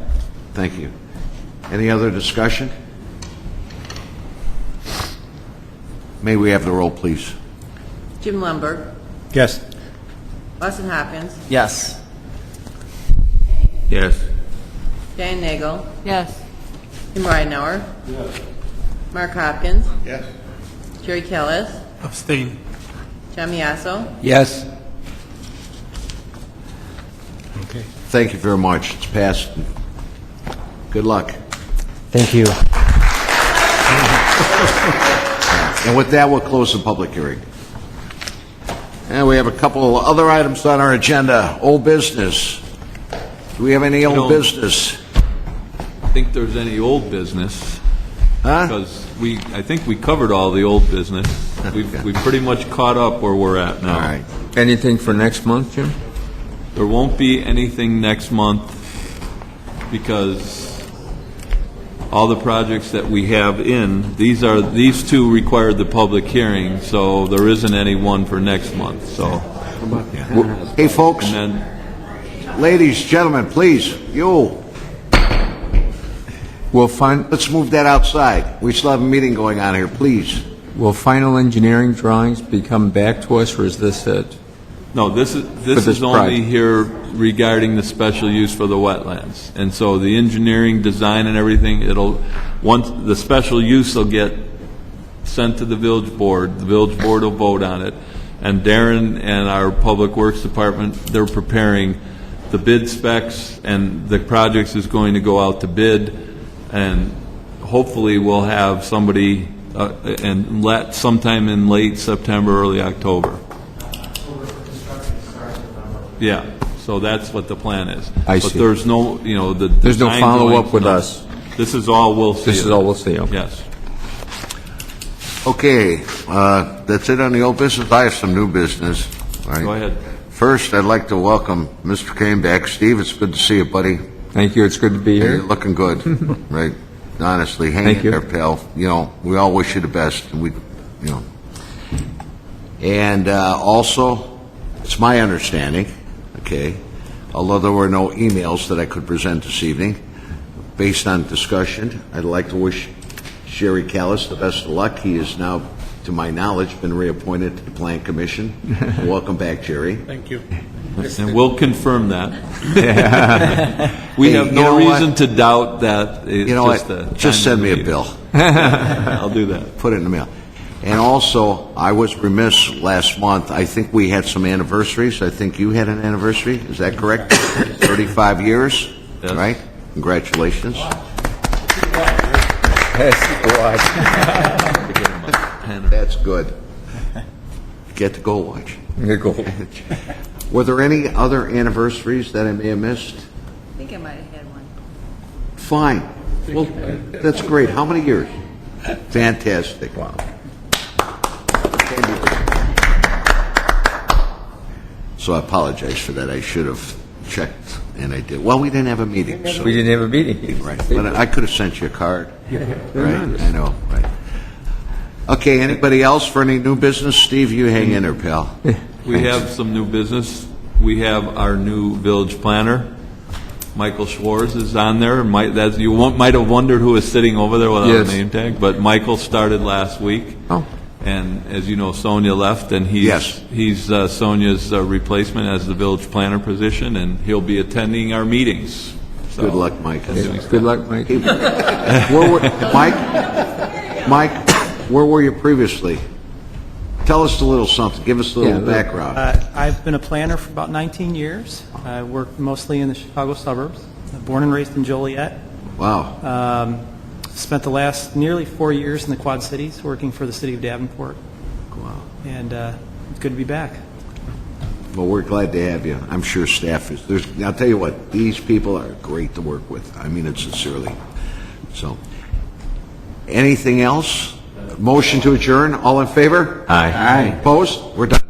Thank you. Any other discussion? May we have the roll, please? Jim Lumberg, Yes. Austin Hopkins, Yes. Yes. Dan Nagel, Yes. Tim Ridenhour, Mark Hopkins, Yes. Jerry Kellis, Abstain. John Miasso, Yes. Okay. Thank you very much. It's passed. Good luck. Thank you. And with that, we'll close the public hearing. And we have a couple of other items on our agenda. Old business. Do we have any old don't- business? I think there's any old business, Huh? because I think we covered all the old business. We've pretty much caught up where we're at now. All right. Anything for next month, Jim? There won't be anything next month because all the projects that we have in, these two required the public hearing, so there isn't any one for next month, so. Hey, folks, And then, ladies, gentlemen, please, you, let's move that outside. We still have a meeting going on here, please. Will final engineering drawings be coming back to us, or is this it? no, this this is only project. here regarding the special use for the wetlands. And so the engineering, design and everything, once the special use will get sent to the village board will vote on it. And Darren and our Public Works Department, they're preparing the bid specs, and the projects is going to go out to bid, and hopefully we'll have somebody sometime in late September, early October. Yeah, so that's what the plan is. I But see. there's no, There's no design follow-up drawings, with no. us. This is all we'll see. This is all we'll see, okay. Yes. Okay, that's it on the old business. I have some new business. All right. Go ahead. First, I'd like to welcome Mr. Kane back. Steve, it's good to see you, buddy. Thank you, it's good to be You're here. looking good, right? Honestly, hang Thank in you. there, pal. We all wish you the best, and And also, it's my understanding, okay, although there were no emails that I could present this evening, based on discussion, I'd like to wish Jerry Callis the best of luck. He is now, to my knowledge, been reappointed to the Plan Commission. Welcome back, Jerry. Thank you. And we'll confirm that. We Hey, have you no know what? reason to doubt that. It's You know just what? a Just time send of me the a meeting. bill. I'll do that. Put it in the mail. And also, I was remiss last month. I think we had some anniversaries. I think you had an anniversary. Is that correct? 35 years, Yes. right? Congratulations. That's good. Get the gold watch. Were there any other anniversaries that I may have missed? I think I might have had one. Fine. Well, that's great. How many years? Fantastic. Wow. So I apologize for that. I should have checked, and I did. Well, we didn't have a meeting. So. We didn't have a meeting. Right. But I could have sent you a card. Right. I know. Right. Okay. Anybody else for any new business? Steve, you hang in there, pal. We have some new business. We have our new village planner. Michael Schwartz is on there. You might have wondered who is sitting over there without Yes. a name tag, but Michael started last week. Oh. And as you know, Sonia left, and he's Sonia's replacement as the village planner position, and he'll be attending our meetings. So, Good luck, Mike. and doing Good luck, Mike. Mike, where were you previously? Tell us a little something. Give us a little background. I've been a planner for about 19 years. I worked mostly in the Chicago suburbs. Born and raised in Joliet. Wow. Spent the last nearly 4 years in the Quad Cities working for the city of Davenport. Wow. And it's good to be back. Well, we're glad to have you. I'm sure staff is. I'll tell you what, these people are great to work with. I mean it sincerely. So, anything else? Motion to adjourn. All in favor? Aye. Opposed? We're done.